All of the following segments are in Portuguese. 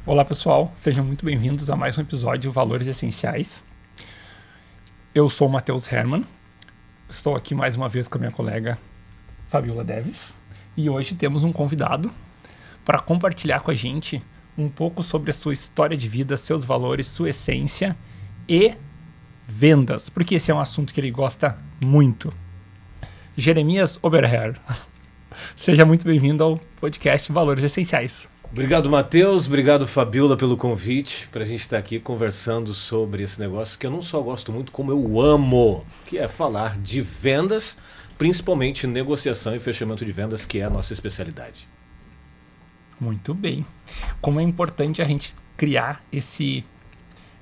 Olá pessoal, sejam muito bem-vindos a mais um episódio Valores Essenciais. Eu sou o Matheus Hermann, estou aqui mais uma vez com a minha colega Fabiola Deves e hoje temos um convidado para compartilhar com a gente um pouco sobre a sua história de vida, seus valores, sua essência e vendas, porque esse é um assunto que ele gosta muito. Jeremias Oberherr, seja muito bem-vindo ao podcast Valores Essenciais. Obrigado, Matheus. Obrigado, Fabiola, pelo convite para a gente estar aqui conversando sobre esse negócio que eu não só gosto muito, como eu amo, que é falar de vendas, principalmente negociação e fechamento de vendas, que é a nossa especialidade. Muito bem. Como é importante a gente criar esse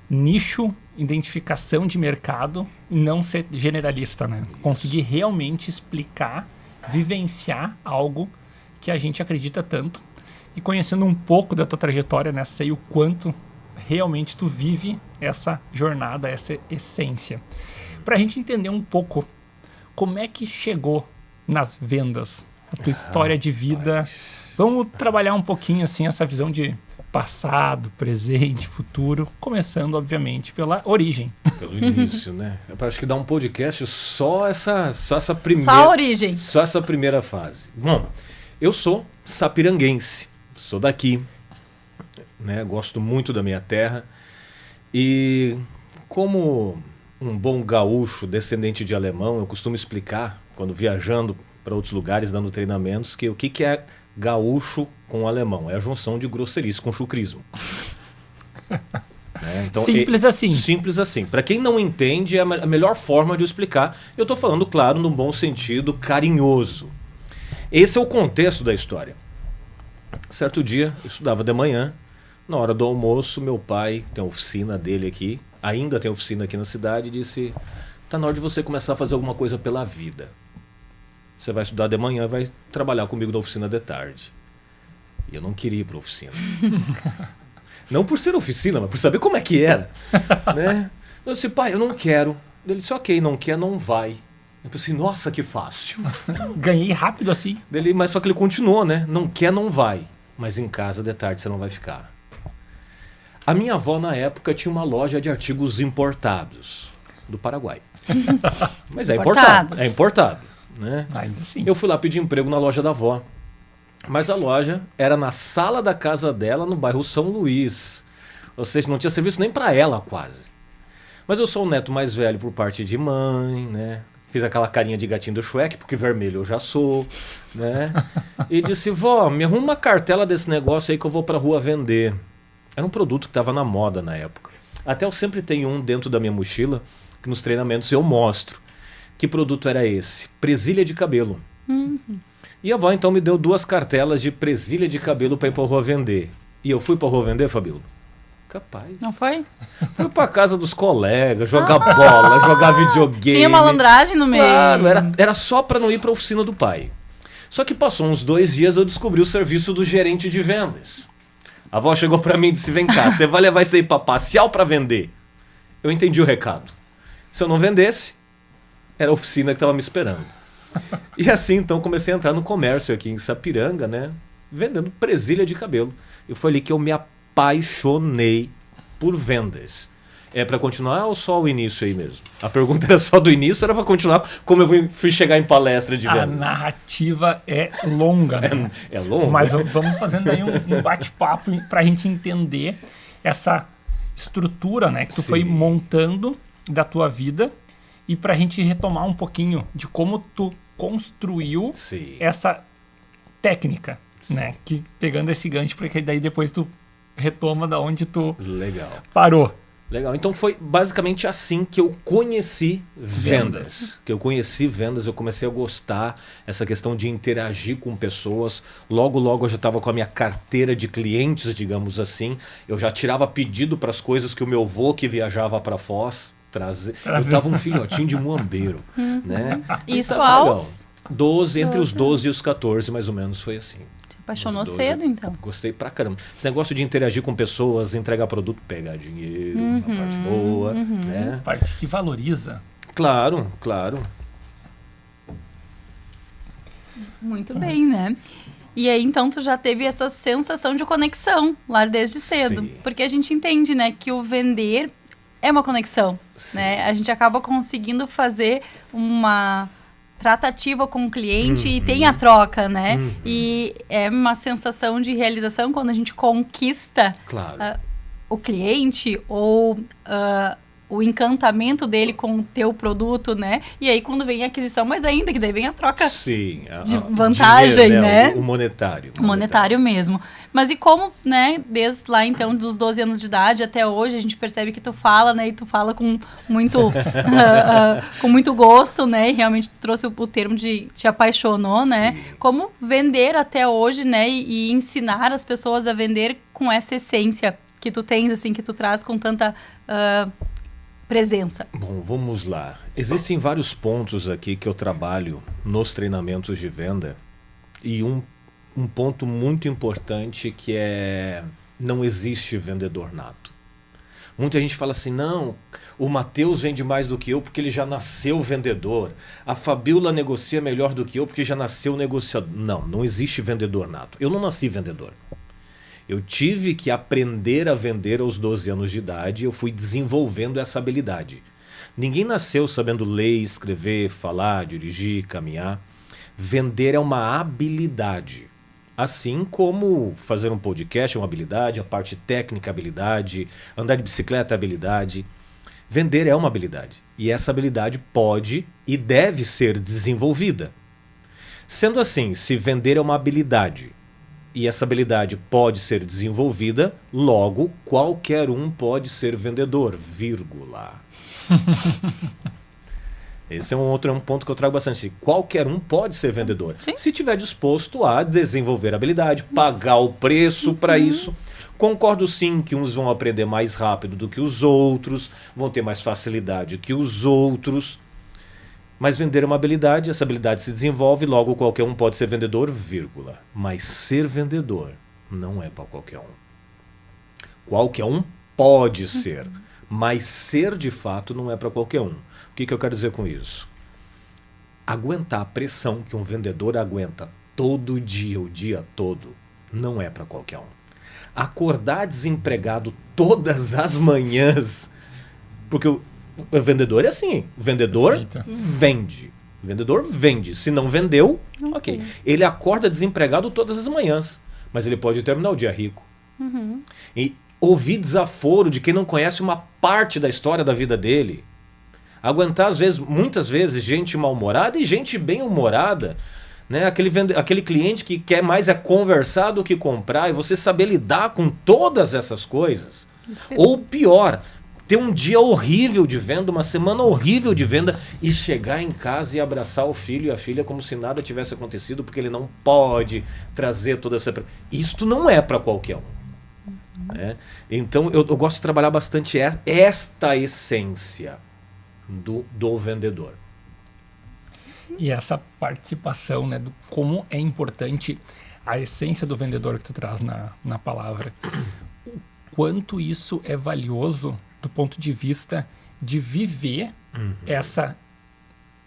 nicho, identificação de mercado e não ser generalista, né? Isso. Conseguir realmente explicar, vivenciar algo que a gente acredita tanto. E conhecendo um pouco da tua trajetória, né, sei o quanto realmente tu vive essa jornada, essa essência. Para a gente entender um pouco como é que chegou nas vendas, a tua história de vida. Vamos trabalhar um pouquinho assim essa visão de passado, presente, futuro, começando obviamente pela origem. Pelo início, né? Eu acho que dá um podcast só essa primeira. Só a origem. Só essa primeira fase. Bom, eu sou sapiranguense. Sou daqui, né? Gosto muito da minha terra e como um bom gaúcho descendente de alemão, eu costumo explicar, quando viajando para outros lugares, dando treinamentos, que o que é gaúcho com alemão? É a junção de grosserice com chucrismo. Né? Então, simples assim. Simples assim. Para quem não entende, é a melhor forma de eu explicar. Eu estou falando, claro, num bom sentido, carinhoso. Esse é o contexto da história. Certo dia, eu estudava de manhã, na hora do almoço, meu pai, tem a oficina dele aqui, ainda tem oficina aqui na cidade, disse, tá na hora de você começar a fazer alguma coisa pela vida. Você vai estudar de manhã, vai trabalhar comigo na oficina de tarde. E eu não queria ir para a oficina. Não por ser oficina, mas por saber como é que era. Né? Eu disse, pai, eu não quero. Ele disse, ok, não quer, não vai. Eu pensei, nossa, que fácil. Ganhei rápido assim. Mas só que ele continuou, né? Não quer, não vai. Mas em casa de tarde você não vai ficar. A minha avó, na época, tinha uma loja de artigos importados do Paraguai. Mas é importado. É importado, né? Ainda assim. Eu fui lá pedir emprego na loja da avó. Mas a loja era na sala da casa dela, no bairro São Luís. Ou seja, não tinha serviço nem para ela, quase. Mas eu sou o neto mais velho por parte de mãe, né? Fiz aquela carinha de gatinho do Shrek, porque vermelho eu já sou, né? E disse, vó, me arruma uma cartela desse negócio aí que eu vou pra rua vender. Era um produto que estava na moda na época. Até eu sempre tenho um dentro da minha mochila, que nos treinamentos eu mostro. Que produto era esse? Presilha de cabelo. E a avó então me deu 2 cartelas de presilha de cabelo para ir pra rua vender. E eu fui pra rua vender, Fabiola? Capaz. Não foi? Fui pra casa dos colegas, jogar bola, jogar videogame. Tinha malandragem no meio. Claro, era só pra não ir pra oficina do pai. Só que passou uns 2 dias, eu descobri o serviço do gerente de vendas. A avó chegou pra mim e disse, vem cá, você vai levar isso daí pra passear ou pra vender? Eu entendi o recado. Se eu não vendesse, era a oficina que tava me esperando. E assim, então, comecei a entrar no comércio aqui em Sapiranga, né? Vendendo presilha de cabelo. E foi ali que eu me apaixonei por vendas. É para continuar ou só o início aí mesmo? A pergunta era só do início, era para continuar como eu fui chegar em palestra de vendas? A narrativa é longa, né? É longa? Mas vamos fazendo aí um bate-papo para a gente entender essa estrutura, né, que tu foi montando da tua vida e para a gente retomar um pouquinho de como tu construiu essa técnica, né? Que pegando esse gancho, porque daí depois tu retoma da onde tu parou. Legal. Então foi basicamente assim que eu conheci vendas. Que eu conheci vendas, eu comecei a gostar essa questão de interagir com pessoas. Logo eu já estava com a minha carteira de clientes, digamos assim. Eu já tirava pedido para as coisas que o meu avô que viajava para Foz trazer. Eu tava um filhotinho de muambeiro, né? Isso aos 12, entre os 12 e os 14, mais ou menos, foi assim. Apaixonou cedo, então. Gostei pra caramba. Esse negócio de interagir com pessoas, entregar produto, pegar dinheiro, uma parte boa, né? Parte que valoriza. Claro, claro. Muito bem, né? E aí, então, tu já teve essa sensação de conexão lá desde cedo. Sim. Porque a gente entende, né, que o vender é uma conexão, né? A gente acaba conseguindo fazer uma tratativa com o cliente e tem a troca, né? E é uma sensação de realização quando a gente conquista Claro. o cliente ou o encantamento dele com o teu produto, né? E aí quando vem a aquisição, mas ainda que daí vem a troca Sim. de vantagem, dinheiro, né? O monetário. Monetário mesmo. Mas e como, né, desde lá então dos 12 anos de idade até hoje, a gente percebe que tu fala, né, e tu fala com muito com muito gosto, né? E realmente tu trouxe o termo de te apaixonou, né? Sim. Como vender até hoje, né, e ensinar as pessoas a vender com essa essência que tu tens, assim, que tu traz com tanta presença. Bom, vamos lá. Existem vários pontos aqui que eu trabalho nos treinamentos de venda e um ponto muito importante que é: não existe vendedor nato. Muita gente fala assim: não, o Matheus vende mais do que eu porque ele já nasceu vendedor. A Fabíola negocia melhor do que eu porque já nasceu negociador. Não existe vendedor nato. Eu não nasci vendedor. Eu tive que aprender a vender aos 12 anos de idade e eu fui desenvolvendo essa habilidade. Ninguém nasceu sabendo ler, escrever, falar, dirigir, caminhar. Vender é uma habilidade. Assim como fazer um podcast é uma habilidade, a parte técnica é habilidade, andar de bicicleta é habilidade. Vender é uma habilidade. E essa habilidade pode e deve ser desenvolvida. Sendo assim, se vender é uma habilidade e essa habilidade pode ser desenvolvida, logo qualquer um pode ser vendedor, vírgula. Esse é um ponto que eu trago bastante. Qualquer um pode ser vendedor. Sim. Se tiver disposto a desenvolver a habilidade, pagar o preço para isso. Concordo sim que uns vão aprender mais rápido do que os outros, vão ter mais facilidade que os outros. Mas vender é uma habilidade, essa habilidade se desenvolve, logo qualquer um pode ser vendedor, vírgula. Mas ser vendedor não é para qualquer um. Qualquer um pode ser, mas ser de fato não é para qualquer um. O que eu quero dizer com isso? Aguentar a pressão que um vendedor aguenta todo dia, o dia todo, não é para qualquer um. Acordar desempregado todas as manhãs, porque o vendedor é assim, o vendedor Eita. vende. O vendedor vende. Se não vendeu, ok. Ele acorda desempregado todas as manhãs, mas ele pode terminar o dia rico. E ouvir desaforo de quem não conhece uma parte da história da vida dele. Aguentar, às vezes, muitas vezes, gente mal-humorada e gente bem-humorada. Né? Aquele cliente que quer mais é conversar do que comprar, e você saber lidar com todas essas coisas. Ou pior, ter um dia horrível de venda, uma semana horrível de venda e chegar em casa e abraçar o filho e a filha como se nada tivesse acontecido, porque ele não pode trazer toda essa... Isto não é para qualquer um. Né? Então eu gosto de trabalhar bastante esta essência do vendedor. E essa participação, né, do como é importante a essência do vendedor que tu traz na palavra. O quanto isso é valioso do ponto de vista de viver essa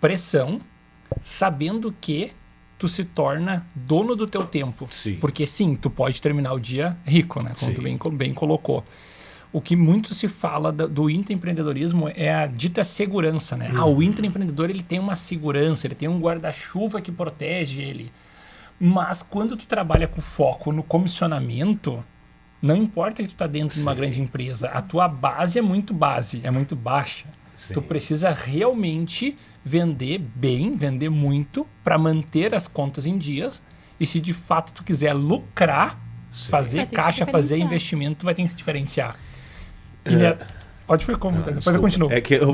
pressão, sabendo que tu se torna dono do teu tempo. Sim. Porque sim, tu pode terminar o dia rico, né, como tu bem colocou. O que muito se fala do intraempreendedorismo é a dita segurança, né? O intraempreendedor, ele tem uma segurança, ele tem um guarda-chuva que protege ele. Mas quando tu trabalha com foco no comissionamento, não importa que tu tá dentro de uma grande empresa, a tua base é muito baixa. Sim. Tu precisa realmente vender bem, vender muito para manter as contas em dias. E se de fato tu quiser lucrar, fazer Vai ter que caixa, fazer diferenciar. investimento, tu vai ter que se diferenciar. Pode ficar como, depois Desculpa. eu continuo. É que eu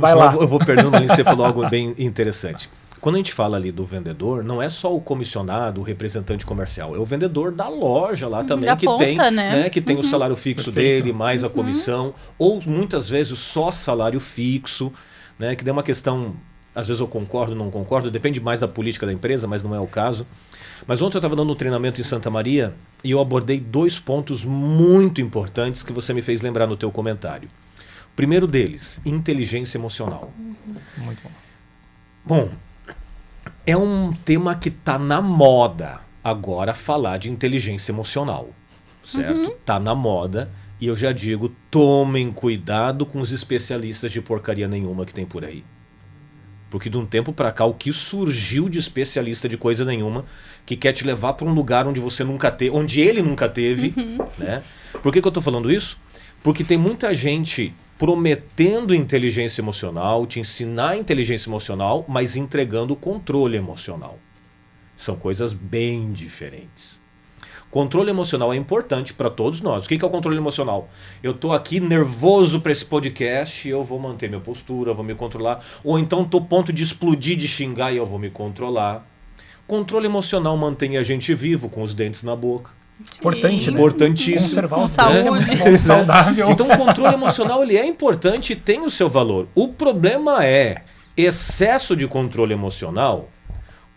vou perdendo ali, você falou algo bem interessante. Quando a gente fala ali do vendedor, não é só o comissionado, o representante comercial, é o vendedor da loja lá também, da que ponta, tem, né? que tem o salário fixo Perfeito. dele, mais a comissão, ou muitas vezes só salário fixo, né, que é uma questão, às vezes eu concordo, não concordo, depende mais da política da empresa, mas não é o caso. Mas ontem eu estava dando um treinamento em Santa Maria e eu abordei 2 pontos muito importantes que você me fez lembrar no teu comentário. O primeiro deles, inteligência emocional. Muito bom. Bom, é um tema que está na moda. Agora, falar de inteligência emocional, certo? Tá na moda. E eu já digo, tomem cuidado com os especialistas de porcaria nenhuma que tem por aí. Porque de um tempo pra cá, o que surgiu de especialista de coisa nenhuma, que quer te levar pra um lugar onde você nunca teve, onde ele nunca teve, né? Por que eu tô falando isso? Porque tem muita gente prometendo inteligência emocional, te ensinar inteligência emocional, mas entregando controle emocional. São coisas bem diferentes. Controle emocional é importante para todos nós. O que é o controle emocional? Eu tô aqui nervoso para esse podcast, eu vou manter minha postura, vou me controlar. Ou então tô a ponto de explodir, de xingar e eu vou me controlar. Controle emocional mantém a gente vivo, com os dentes na boca. Importante, né? Importantíssimo. Conservar Com os dentes é saúde. muito bom, saudável. Então o controle emocional ele é importante e tem o seu valor. O problema é excesso de controle emocional.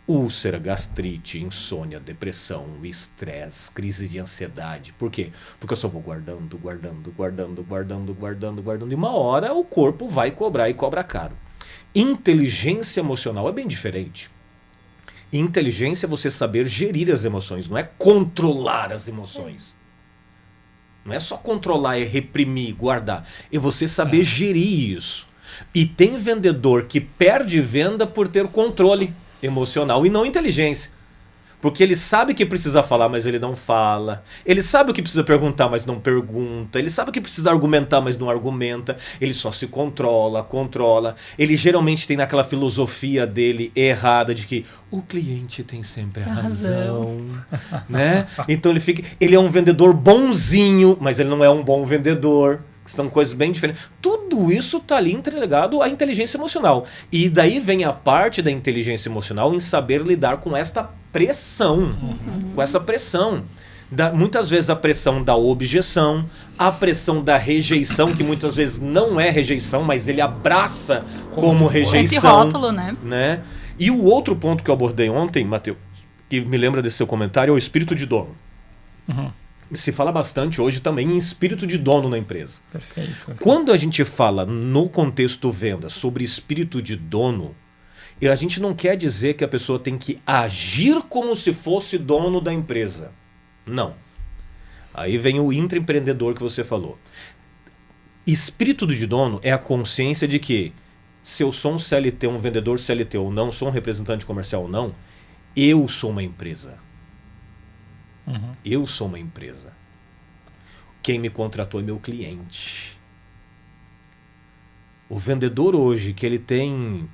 Úlcera, gastrite, insônia, depressão, estresse, crise de ansiedade. Por quê? Porque eu só vou guardando. E uma hora o corpo vai cobrar e cobra caro. Inteligência emocional é bem diferente. Inteligência é você saber gerir as emoções, não é controlar as emoções. Não é só controlar, é reprimir, guardar. É você saber gerir isso. E tem vendedor que perde venda por ter controle emocional e não inteligência. Porque ele sabe que precisa falar, mas ele não fala. Ele sabe o que precisa perguntar, mas não pergunta. Ele sabe o que precisa argumentar, mas não argumenta. Ele só se controla. Ele geralmente tem naquela filosofia dele errada de que o cliente tem sempre a razão. Né? Então ele é um vendedor bonzinho, mas ele não é um bom vendedor. São coisas bem diferentes. Tudo isso está ali entregado à inteligência emocional. E daí vem a parte da inteligência emocional em saber lidar com esta pressão. Com essa pressão. Muitas vezes a pressão da objeção, a pressão da rejeição, que muitas vezes não é rejeição, mas ele abraça como rejeição. Esse rótulo, né? E o outro ponto que eu abordei ontem, Matheus, que me lembra desse seu comentário, é o espírito de dono. Se fala bastante hoje também em espírito de dono na empresa. Perfeito. Quando a gente fala no contexto venda sobre espírito de dono, a gente não quer dizer que a pessoa tem que agir como se fosse dono da empresa. Não. Aí vem o intraempreendedor que você falou. Espírito de dono é a consciência de que se eu sou um CLT, um vendedor CLT ou não, sou um representante comercial ou não, eu sou uma empresa. Eu sou uma empresa. Quem me contratou é meu cliente. O vendedor hoje, que ele tem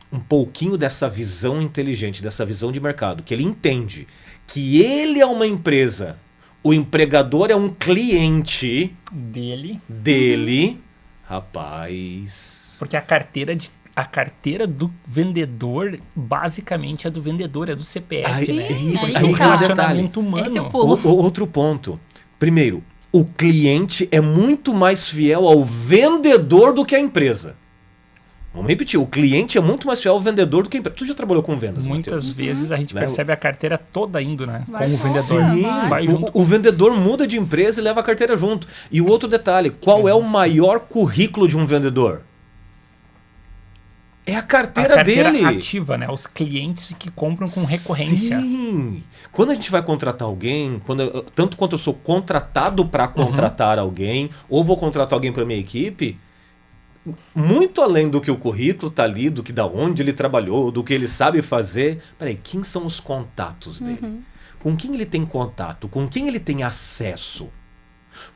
um pouquinho dessa visão inteligente, dessa visão de mercado, que ele entende que ele é uma empresa, o empregador é um cliente dele, rapaz. Porque a carteira do vendedor, basicamente, é do vendedor, é do CPF, né? É isso, Aí aí que é tá. um detalhe. humano. Esse é o pulo. Outro ponto. Primeiro, o cliente é muito mais fiel ao vendedor do que a empresa. Vamos repetir, o cliente é muito mais fiel ao vendedor do que a empresa. Tu já trabalhou com vendas, Muitas Matheus? vezes a gente Né? percebe a carteira toda indo, né? Vai Com o fora, vendedor. vai. Vai junto. O vendedor muda de empresa e leva a carteira junto. E o outro detalhe, qual é o maior currículo de um vendedor? É a carteira dele. Ativa, né? Os clientes que compram com recorrência. Sim. Quando a gente vai contratar alguém, tanto quanto eu sou contratado para contratar alguém, ou vou contratar alguém para minha equipe, muito além do que o currículo tá ali, do que da onde ele trabalhou, do que ele sabe fazer. Peraí, quem são os contatos dele? Com quem ele tem contato? Com quem ele tem acesso?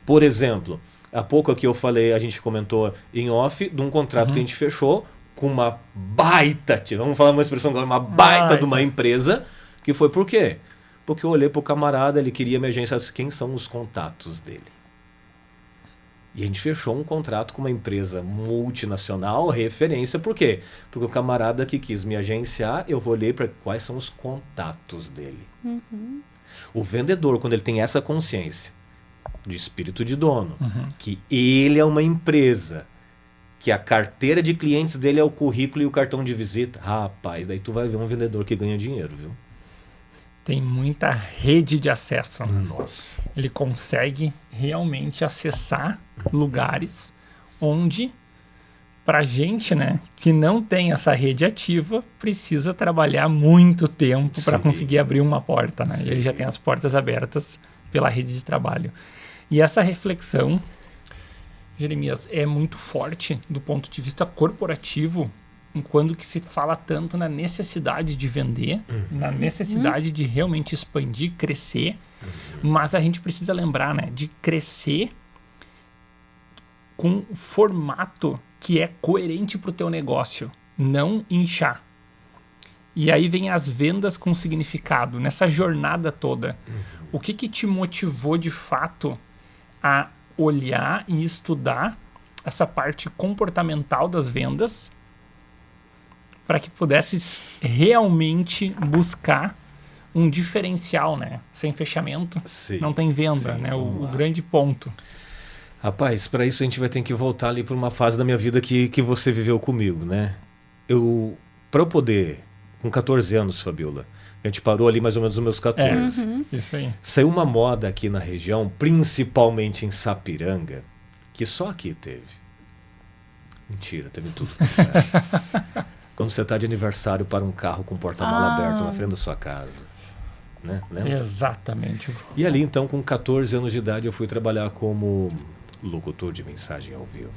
Por exemplo, há pouco aqui eu falei, a gente comentou em off, de um contrato que a gente fechou com uma baita, vamos falar uma expressão agora, uma baita de uma empresa, que foi por quê? Porque eu olhei pro camarada, ele queria minha agência, quem são os contatos dele? E a gente fechou um contrato com uma empresa multinacional, referência, por quê? Porque o camarada que quis me agenciar, eu olhei para quais são os contatos dele. O vendedor, quando ele tem essa consciência de espírito de dono, que ele é uma empresa, que a carteira de clientes dele é o currículo e o cartão de visita, rapaz, daí tu vai ver um vendedor que ganha dinheiro, viu? Tem muita rede de acesso. Nossa. Ele consegue realmente acessar lugares onde pra gente, né, que não tem essa rede ativa, precisa trabalhar muito tempo para Sim. conseguir abrir uma porta, né? Sim. E ele já tem as portas abertas pela rede de trabalho. E essa reflexão, Jeremias, é muito forte do ponto de vista corporativo, quando que se fala tanto na necessidade de vender, na necessidade de realmente expandir, crescer, mas a gente precisa lembrar, né, de crescer com formato que é coerente para o teu negócio, não inchar. E aí vem as vendas com significado, nessa jornada toda. O que te motivou de fato a olhar e estudar essa parte comportamental das vendas para que pudesse realmente buscar um diferencial, né? Sem fechamento, Sim, não tem venda, sim, né? vamos O lá. grande ponto. Rapaz, para isso a gente vai ter que voltar ali para uma fase da minha vida que você viveu comigo, né? Para eu poder, com 14 anos, Fabiola, a gente parou ali mais ou menos nos meus 14. Isso aí. Saiu uma moda aqui na região, principalmente em Sapiranga, que só aqui teve. Mentira, teve tudo. Quando você está de aniversário para um carro com porta-mala aberto na frente da sua casa. Né? Lembra? Exatamente. E ali, então, com 14 anos de idade, eu fui trabalhar como locutor de mensagem ao vivo.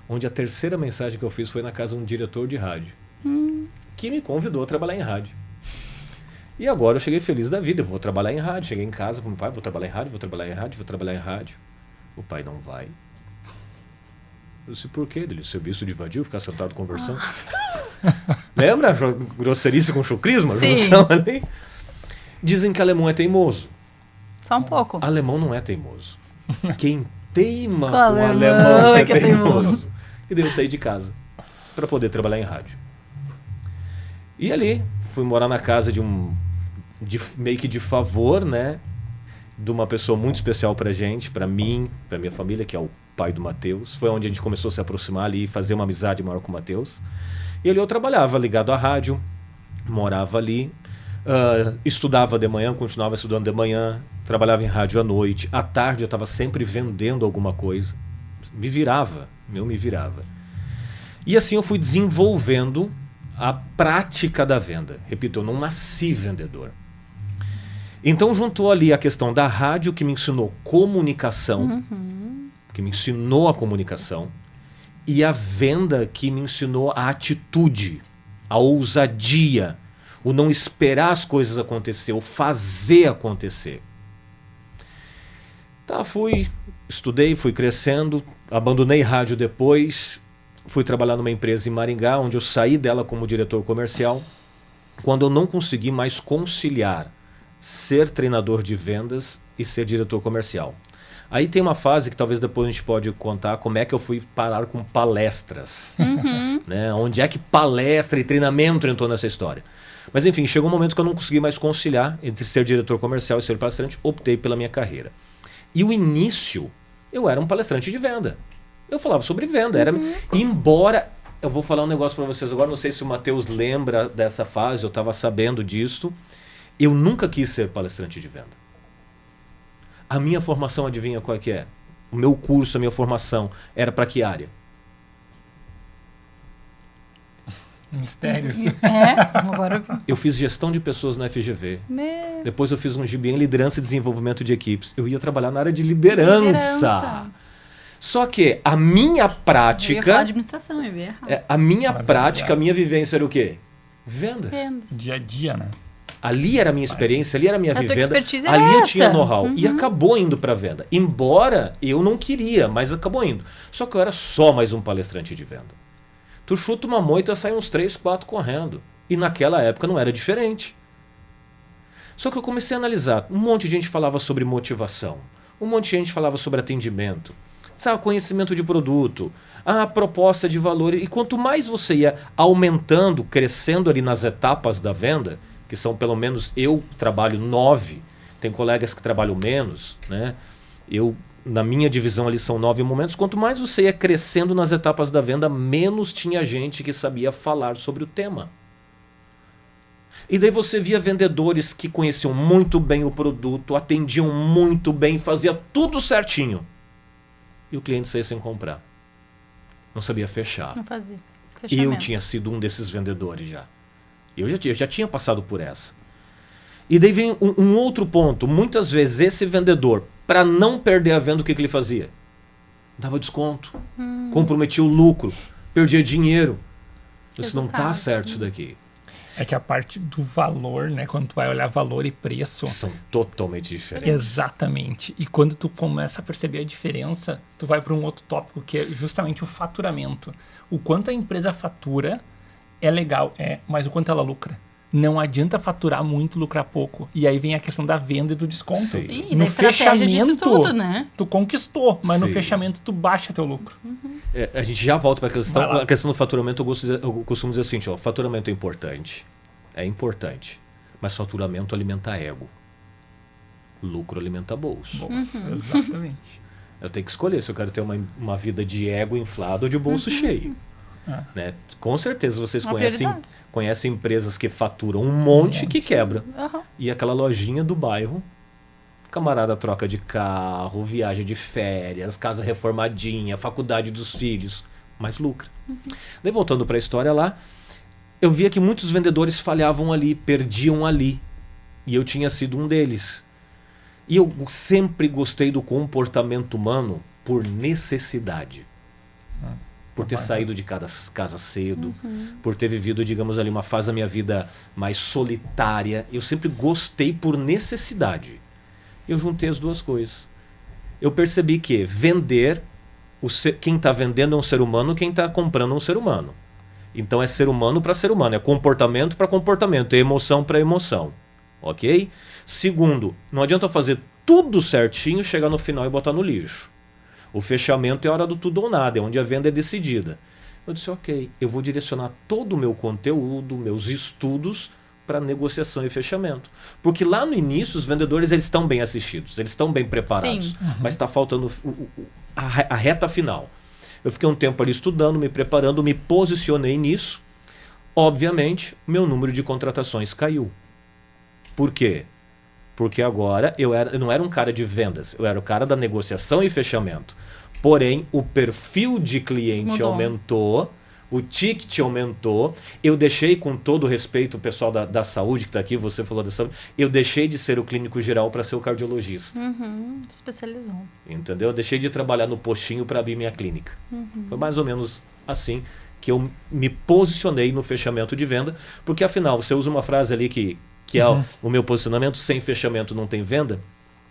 Onde a terceira mensagem que eu fiz foi na casa de um diretor de rádio, que me convidou a trabalhar em rádio. E agora eu cheguei feliz da vida, eu vou trabalhar em rádio. Cheguei em casa com meu pai, vou trabalhar em rádio, vou trabalhar em rádio, vou trabalhar em rádio. O pai não vai. Eu disse, por quê? Ele, serviço de vadio, ficar sentado conversando. Lembra? Grosseirice com chucrismo? Sim. Junção ali. Dizem que alemão é teimoso. Só um pouco. Alemão não é teimoso. Quem teima O com alemão alemão é que que é é teimoso. teimoso. E daí eu saí de casa para poder trabalhar em rádio. E ali fui morar na casa de meio que de favor, né? De uma pessoa muito especial pra gente, pra mim, pra minha família, que é o pai do Matheus. Foi onde a gente começou a se aproximar ali e fazer uma amizade maior com o Matheus. E ali eu trabalhava ligado à rádio, morava ali, estudava de manhã, continuava estudando de manhã, trabalhava em rádio à noite. À tarde eu estava sempre vendendo alguma coisa. Eu me virava. E assim eu fui desenvolvendo a prática da venda. Repito, eu não nasci vendedor. Então juntou ali a questão da rádio, que me ensinou comunicação, que me ensinou a comunicação, e a venda, que me ensinou a atitude, a ousadia, o não esperar as coisas acontecer, o fazer acontecer. Tá, estudei, fui crescendo, abandonei rádio depois, fui trabalhar numa empresa em Maringá, onde eu saí dela como diretor comercial, quando eu não consegui mais conciliar ser treinador de vendas e ser diretor comercial. Aí tem uma fase que talvez depois a gente pode contar como é que eu fui parar com palestras. Né? Onde é que palestra e treinamento entrou nessa história. Mas enfim, chegou um momento que eu não consegui mais conciliar entre ser diretor comercial e ser palestrante, optei pela minha carreira. E o início, eu era um palestrante de venda. Eu falava sobre venda. Embora, eu vou falar um negócio para vocês agora, não sei se o Matheus lembra dessa fase, eu estava sabendo disso. Eu nunca quis ser palestrante de venda. A minha formação, adivinha qual é que é? O meu curso, a minha formação, era para que área? Mistérios. Agora... Eu fiz gestão de pessoas na FGV. Depois eu fiz um MBA em liderança e desenvolvimento de equipes. Eu ia trabalhar na área de liderança. Só que a minha prática... Eu ia falar administração, eu ia errar. A minha prática, a minha vivência era o quê? Vendas. Dia a dia, né? Ali era a minha experiência, ali era a minha tua vivenda, expertise é ali eu essa. tinha know-how. E acabou indo para venda. Embora eu não queria, mas acabou indo. Só que eu era só mais um palestrante de venda. Tu chuta uma moita, sai uns 3, 4 correndo. E naquela época não era diferente. Só que eu comecei a analisar. Um monte de gente falava sobre motivação. Um monte de gente falava sobre atendimento. Sabe, conhecimento de produto. A proposta de valor. E quanto mais você ia aumentando, crescendo ali nas etapas da venda, que são pelo menos, eu trabalho 9, tem colegas que trabalham menos, né? Na minha divisão ali são 9 momentos. Quanto mais você ia crescendo nas etapas da venda, menos tinha gente que sabia falar sobre o tema. E daí você via vendedores que conheciam muito bem o produto, atendiam muito bem, fazia tudo certinho. E o cliente saía sem comprar. não sabia fechar. Não fazia. Eu Fechamento. tinha sido um desses vendedores já. Eu já tinha passado por essa. E daí vem um outro ponto. Muitas vezes esse vendedor, para não perder a venda, o que ele fazia? Dava desconto. Comprometia o lucro. Perdia dinheiro. Isso não tá Resultado. certo isso daqui. É que a parte do valor, né? Quando tu vai olhar valor e preço. São totalmente diferentes. Exatamente. E quando tu começa a perceber a diferença, tu vai para um outro tópico, que é justamente o faturamento. O quanto a empresa fatura é legal, mas o quanto ela lucra. Não adianta faturar muito, lucrar pouco. E aí vem a questão da venda e do desconto. Sim. Sim, e da estratégia disso tudo, né? Tu conquistou, mas no Sim. fechamento tu baixa teu lucro. A gente já volta para Vai lá. a questão do faturamento. Eu costumo dizer assim, ó, faturamento é importante. É importante. Mas faturamento alimenta ego. Lucro alimenta bolso. Exatamente. Eu tenho que escolher se eu quero ter uma vida de ego inflado ou de bolso cheio. Né? Com certeza vocês Uma conhecem empresas que faturam um monte que quebra. Aham. E aquela lojinha do bairro, camarada troca de carro, viagem de férias, casa reformadinha, faculdade dos filhos, mas lucra. Daí voltando para a história lá, eu via que muitos vendedores falhavam ali, perdiam ali. E eu tinha sido um deles. E eu sempre gostei do comportamento humano por necessidade. Por ter saído de casa cedo, por ter vivido, digamos ali, uma fase da minha vida mais solitária. Eu sempre gostei por necessidade. Eu juntei as duas coisas. Eu percebi que vender, quem está vendendo é um ser humano, quem está comprando é um ser humano. Então é ser humano para ser humano, é comportamento para comportamento, é emoção para emoção. Ok? Segundo, não adianta fazer tudo certinho, chegar no final e botar no lixo. O fechamento é a hora do tudo ou nada, é onde a venda é decidida. Eu disse, ok, eu vou direcionar todo o meu conteúdo, meus estudos para negociação e fechamento. Porque lá no início os vendedores eles estão bem assistidos, eles estão bem preparados, mas está faltando a reta final. Eu fiquei um tempo ali estudando, me preparando, me posicionei nisso. Obviamente, meu número de contratações caiu. Por quê? Porque agora eu não era um cara de vendas, eu era o cara da negociação e fechamento. Porém, o perfil de cliente Mudou. aumentou, o ticket aumentou. Eu deixei, com todo respeito, o pessoal da saúde que está aqui, você falou da saúde, eu deixei de ser o clínico geral para ser o cardiologista. Especializou. Entendeu? Eu deixei de trabalhar no postinho para abrir minha clínica. Foi mais ou menos assim que eu me posicionei no fechamento de venda, porque afinal, você usa uma frase ali que é o meu posicionamento, sem fechamento não tem venda,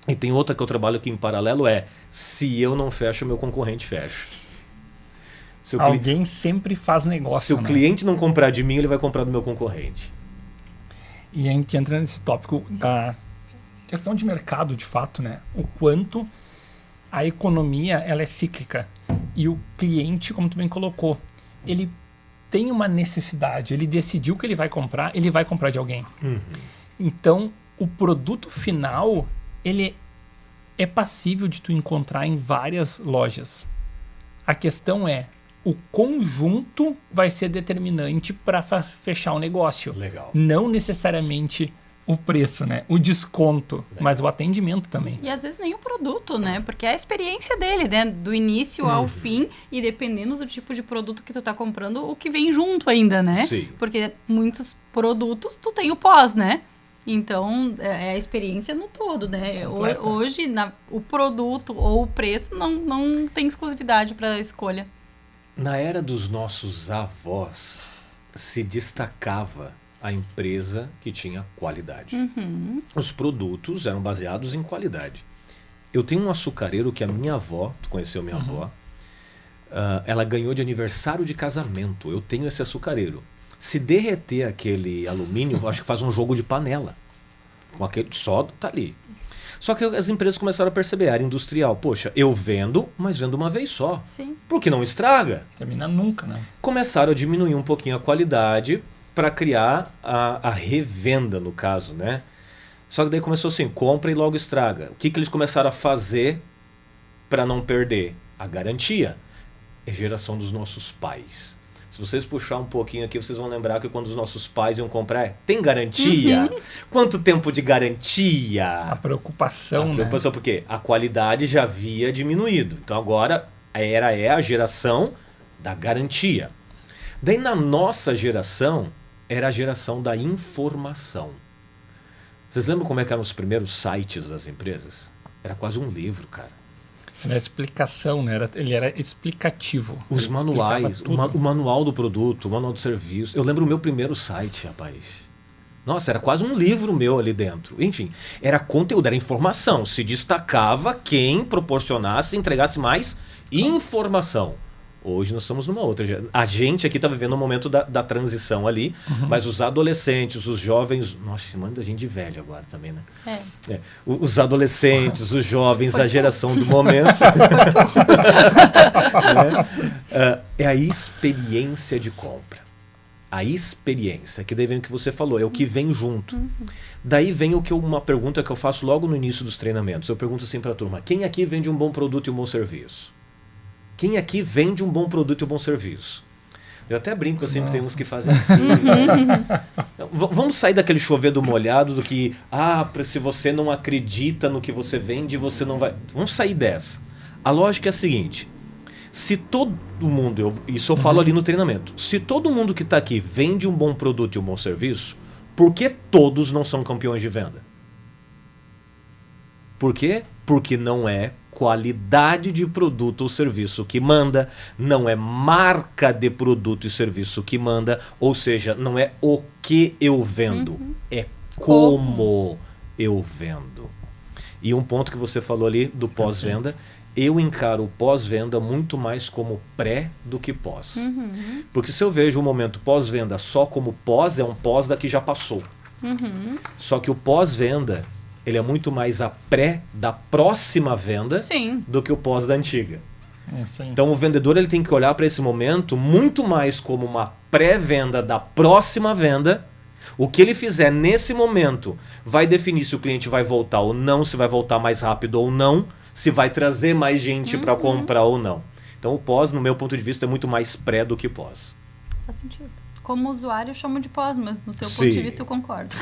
e tem outra que eu trabalho aqui em paralelo, se eu não fecho, meu concorrente fecha. Se o Alguém sempre faz negócio, Se o né? cliente não comprar de mim, ele vai comprar do meu concorrente. E a gente entra nesse tópico da questão de mercado, de fato, né? O quanto a economia ela é cíclica. E o cliente, como tu bem colocou, ele tem uma necessidade, ele decidiu que ele vai comprar de alguém. Então, o produto final, ele é passível de tu encontrar em várias lojas. A questão é, o conjunto vai ser determinante para fechar o negócio. Legal. Não necessariamente o preço, né? O desconto, mas o atendimento também. E às vezes nem o produto, né? Porque é a experiência dele, né? Do início ao fim, e dependendo do tipo de produto que tu tá comprando, o que vem junto ainda, né? Sim. Porque muitos produtos tu tem o pós, né? Então, é a experiência no todo, né? Completa. Hoje, o produto ou o preço não tem exclusividade para escolha. Na era dos nossos avós, se destacava a empresa que tinha qualidade. Os produtos eram baseados em qualidade. Eu tenho um açucareiro que a minha avó, tu conheceu minha avó, ela ganhou de aniversário de casamento. Eu tenho esse açucareiro. Se derreter aquele alumínio, eu acho que faz um jogo de panela. Com aquele só tá ali. Só que as empresas começaram a perceber, a área industrial, poxa, eu vendo, mas vendo uma vez só. Sim. Porque não estraga. Termina nunca, né? Começaram a diminuir um pouquinho a qualidade para criar a revenda, no caso, né? Só que daí começou assim, compra e logo estraga. O que eles começaram a fazer para não perder? A garantia. É geração dos nossos pais. Se vocês puxar um pouquinho aqui, vocês vão lembrar que quando os nossos pais iam comprar, tem garantia? Quanto tempo de garantia? A preocupação, Porque a qualidade já havia diminuído. Então agora é a geração da garantia. Daí na nossa geração, era a geração da informação. Vocês lembram como é que eram os primeiros sites das empresas? Era quase um livro, cara. Era explicação, né? Ele era explicativo. Os Ele manuais, explicava tudo. o manual do produto, o manual do serviço. Eu lembro o meu primeiro site, rapaz. Nossa, era quase um livro meu ali dentro. Enfim, era conteúdo, era informação. Se destacava quem proporcionasse, entregasse mais informação. Hoje nós estamos numa outra. A gente aqui está vivendo um momento da transição ali, mas os adolescentes, os jovens... Nossa, manda gente de velho agora também, né? Os adolescentes, os jovens, a geração do momento. É a experiência de compra. A experiência, que daí vem o que você falou, é o que vem junto. Daí vem uma pergunta que eu faço logo no início dos treinamentos. Eu pergunto assim para a turma: quem aqui vende um bom produto e um bom serviço? Quem aqui vende um bom produto e um bom serviço? Eu até brinco assim, que tem uns que fazem assim. Vamos sair daquele chover do molhado, do que, se você não acredita no que você vende, você não vai... Vamos sair dessa. A lógica é a seguinte: se todo mundo, isso eu falo ali no treinamento, se todo mundo que está aqui vende um bom produto e um bom serviço, por que todos não são campeões de venda? Por quê? Porque não é qualidade de produto ou serviço que manda, não é marca de produto e serviço que manda, ou seja, não é o que eu vendo, é como eu vendo. E um ponto que você falou ali do pós-venda, eu encaro o pós-venda muito mais como pré do que pós. Porque se eu vejo o momento pós-venda só como pós, é um pós da que já passou. Só que o pós-venda, ele é muito mais a pré da próxima venda do que o pós da antiga. Então o vendedor ele tem que olhar para esse momento muito mais como uma pré-venda da próxima venda. O que ele fizer nesse momento vai definir se o cliente vai voltar ou não, se vai voltar mais rápido ou não, se vai trazer mais gente para comprar ou não. Então o pós, no meu ponto de vista, é muito mais pré do que pós. Faz sentido. Como usuário eu chamo de pós, mas do teu ponto de vista eu concordo.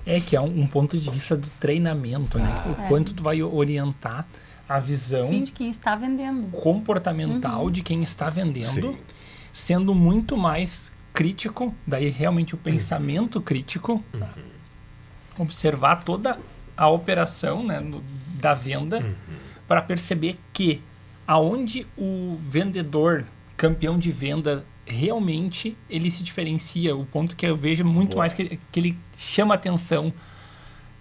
É que é um ponto de vista do treinamento, né? O quanto tu vai orientar a visão de quem está vendendo, comportamental de quem está vendendo, sendo muito mais crítico, daí realmente o pensamento crítico, observar toda a operação, né, da venda, para perceber que aonde o vendedor, campeão de venda, realmente ele se diferencia. O ponto que eu vejo muito mais que ele chama atenção,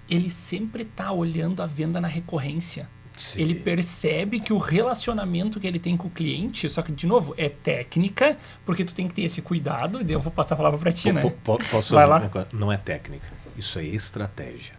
ele sempre está olhando a venda na recorrência. Ele percebe que o relacionamento que ele tem com o cliente, só que, de novo, é técnica, porque tu tem que ter esse cuidado, e daí eu vou passar a palavra para ti, né? Posso fazer uma coisa? Não é técnica, isso é estratégia.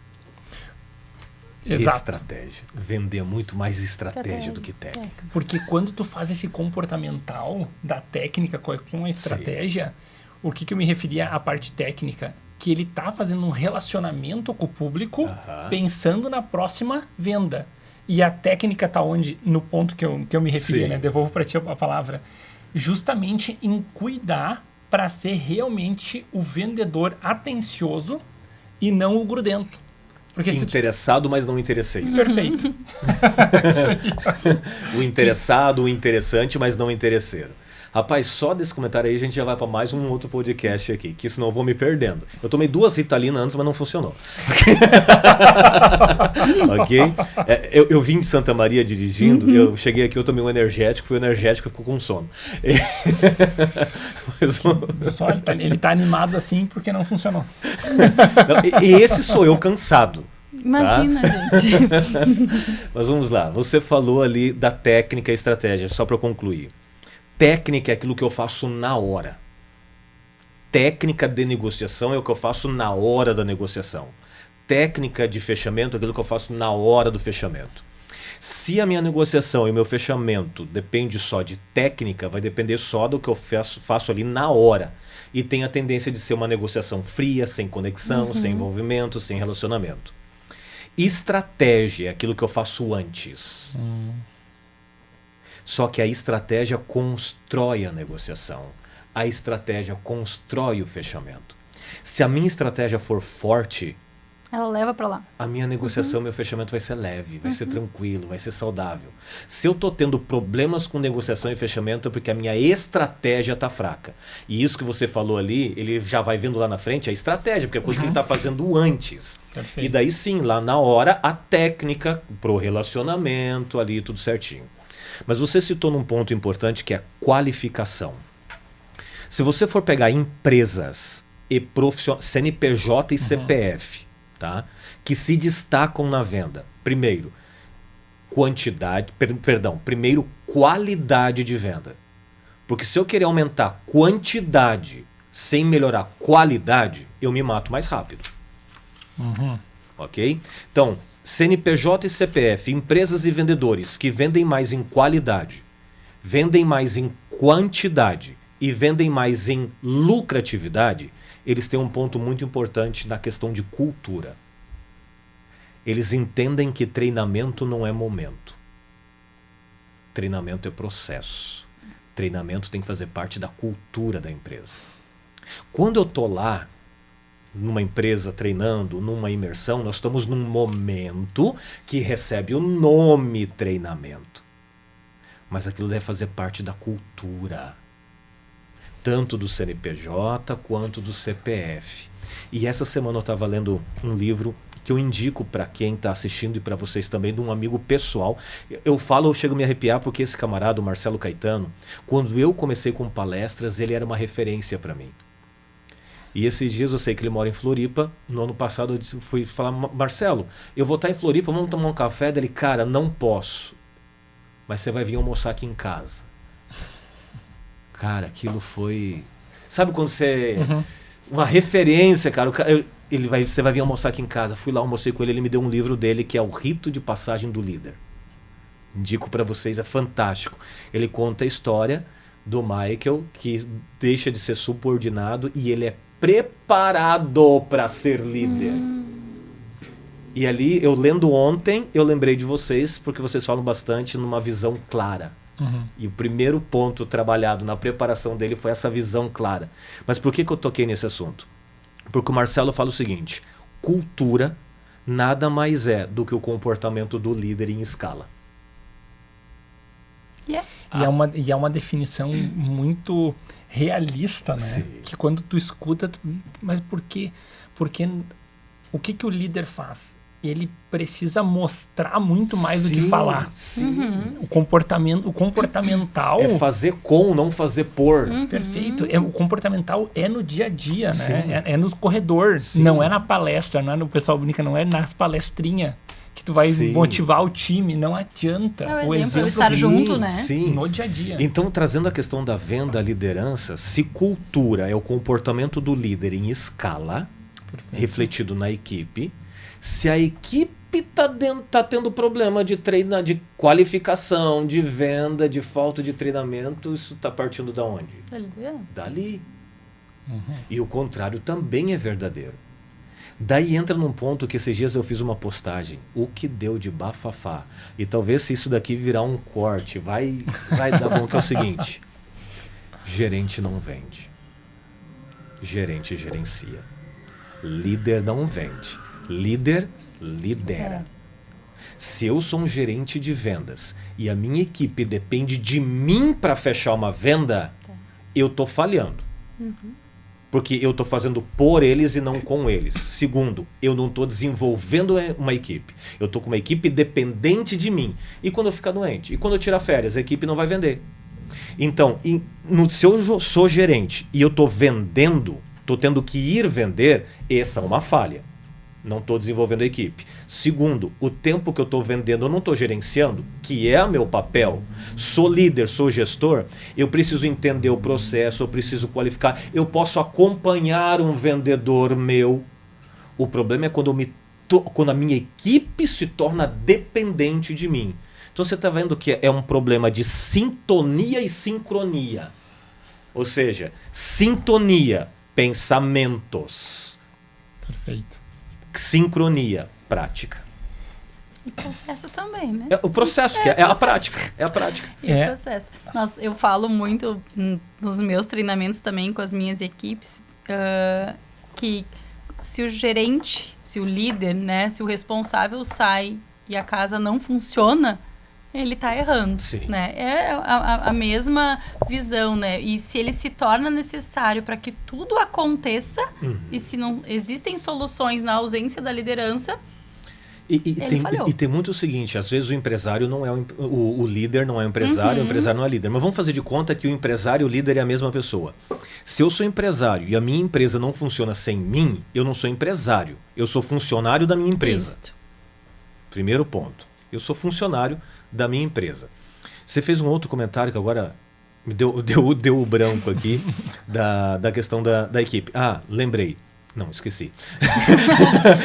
Exato. Estratégia. Vender é muito mais estratégia do que técnica. Porque quando tu faz esse comportamental da técnica com a estratégia, o que eu me referia à parte técnica? Que ele tá fazendo um relacionamento com o público, pensando na próxima venda. E a técnica tá onde? No ponto que eu me referi, né? Devolvo para ti a palavra. Justamente em cuidar para ser realmente o vendedor atencioso e não o grudento. Porque interessado, mas não interesseiro. Perfeito. O interessado, o interessante, mas não interesseiro. Rapaz, só desse comentário aí a gente já vai para mais um outro podcast aqui, que senão eu vou me perdendo. Eu tomei 2 Ritalina antes, mas não funcionou. Ok? Eu vim de Santa Maria dirigindo, eu cheguei aqui, eu tomei um energético, foi o energético, ficou com sono. Pessoal, ele tá animado assim porque não funcionou. Não, e esse sou eu cansado. Imagina, gente. Mas vamos lá, você falou ali da técnica e estratégia, só para eu concluir. Técnica é aquilo que eu faço na hora. Técnica de negociação é o que eu faço na hora da negociação. Técnica de fechamento é aquilo que eu faço na hora do fechamento. Se a minha negociação e o meu fechamento depende só de técnica, vai depender só do que eu faço ali na hora. E tem a tendência de ser uma negociação fria, sem conexão, sem envolvimento, sem relacionamento. Estratégia é aquilo que eu faço antes. Só que a estratégia constrói a negociação. A estratégia constrói o fechamento. Se a minha estratégia for forte, Ela leva para lá. A minha negociação, meu fechamento vai ser leve, vai ser tranquilo, vai ser saudável. Se eu tô tendo problemas com negociação e fechamento é porque a minha estratégia tá fraca. E isso que você falou ali, ele já vai vendo lá na frente a estratégia, porque é coisa que ele tá fazendo antes. Perfeito. E daí sim, lá na hora, a técnica pro relacionamento ali, tudo certinho. Mas você citou num ponto importante que é a qualificação. Se você for pegar empresas e CNPJ e CPF, tá? Que se destacam na venda. Primeiro, primeiro, qualidade de venda. Porque se eu querer aumentar quantidade sem melhorar qualidade, eu me mato mais rápido. Ok? Então, CNPJ e CPF, empresas e vendedores que vendem mais em qualidade, vendem mais em quantidade e vendem mais em lucratividade, eles têm um ponto muito importante na questão de cultura. Eles entendem que treinamento não é momento. Treinamento é processo. Treinamento tem que fazer parte da cultura da empresa. Quando eu estou lá, numa empresa treinando, numa imersão, nós estamos num momento que recebe o nome treinamento. Mas aquilo deve fazer parte da cultura. Tanto do CNPJ quanto do CPF. E essa semana eu estava lendo um livro que eu indico para quem está assistindo e para vocês também, de um amigo pessoal. Eu chego a me arrepiar porque esse camarada, o Marcelo Caetano, quando eu comecei com palestras, ele era uma referência para mim. E esses dias eu sei que ele mora em Floripa. No ano passado eu fui falar, Marcelo, eu vou estar em Floripa, vamos tomar um café? Dele, cara, não posso. Mas você vai vir almoçar aqui em casa. Cara, aquilo foi... Sabe quando você... Uma referência, cara. Você vai vir almoçar aqui em casa. Fui lá, almocei com ele, ele me deu um livro dele que é O Rito de Passagem do Líder. Indico para vocês, é fantástico. Ele conta a história do Michael, que deixa de ser subordinado e ele é preparado para ser líder. E ali, eu lendo ontem, eu lembrei de vocês, porque vocês falam bastante numa visão clara. E o primeiro ponto trabalhado na preparação dele foi essa visão clara. Mas por que eu toquei nesse assunto? Porque o Marcelo fala o seguinte: cultura nada mais é do que o comportamento do líder em escala. E é uma definição muito realista, né? Sim. Que quando tu escuta, mas por quê? Porque o que o líder faz? Ele precisa mostrar muito mais do que falar. Sim. O comportamental... É fazer com, não fazer por. Perfeito. O comportamental é no dia a dia, Sim. né? É no corredor. Sim. Não é na palestra, não é no pessoal brinca, não é nas palestrinhas que tu vai Sim. motivar o time. Não adianta. É o exemplo, estar junto, né? Sim. No dia a dia. Então, trazendo a questão da venda, a liderança, se cultura é o comportamento do líder em escala, refletido na equipe, se a equipe tá tendo problema de qualificação, de venda, de falta de treinamento, isso está partindo da onde? Da liderança. Dali. E o contrário também é verdadeiro. Daí entra num ponto que esses dias eu fiz uma postagem, o que deu de bafafá. E talvez se isso daqui virar um corte, vai dar bom, que é o seguinte: gerente não vende. Gerente gerencia. Líder não vende. Líder lidera. Se eu sou um gerente de vendas e a minha equipe depende de mim para fechar uma venda, eu tô falhando. Porque eu tô fazendo por eles e não com eles. Segundo, eu não tô desenvolvendo uma equipe. Eu tô com uma equipe dependente de mim. E quando eu ficar doente? E quando eu tirar férias? A equipe não vai vender. Então, se eu sou gerente e eu tô vendendo, tô tendo que ir vender, essa é uma falha. Não estou desenvolvendo a equipe. Segundo, o tempo que eu estou vendendo eu não estou gerenciando, que é o meu papel. Sou líder, sou gestor, eu preciso entender o processo, eu preciso qualificar, eu posso acompanhar um vendedor meu. O problema é quando a minha equipe se torna dependente de mim. Então você está vendo que é um problema de sintonia e sincronia. Ou seja, sintonia, pensamentos. Perfeito. Sincronia, prática. E processo também, né? O processo, é a prática. É a prática. E o processo. Nossa, eu falo muito nos meus treinamentos também com as minhas equipes que se o gerente, se o líder, né, se o responsável sai e a casa não funciona, ele está errando, Sim. né? É a mesma visão, né? E se ele se torna necessário para que tudo aconteça, e se não existem soluções na ausência da liderança, E tem muito o seguinte, às vezes o empresário não é o líder não é o empresário não é líder. Mas vamos fazer de conta que o empresário e o líder é a mesma pessoa. Se eu sou empresário e a minha empresa não funciona sem mim, eu não sou empresário. Eu sou funcionário da minha empresa. Isto. Primeiro ponto. Eu sou funcionário da minha empresa. Você fez um outro comentário que agora me deu o branco aqui da questão da equipe. Ah, lembrei. Não, esqueci.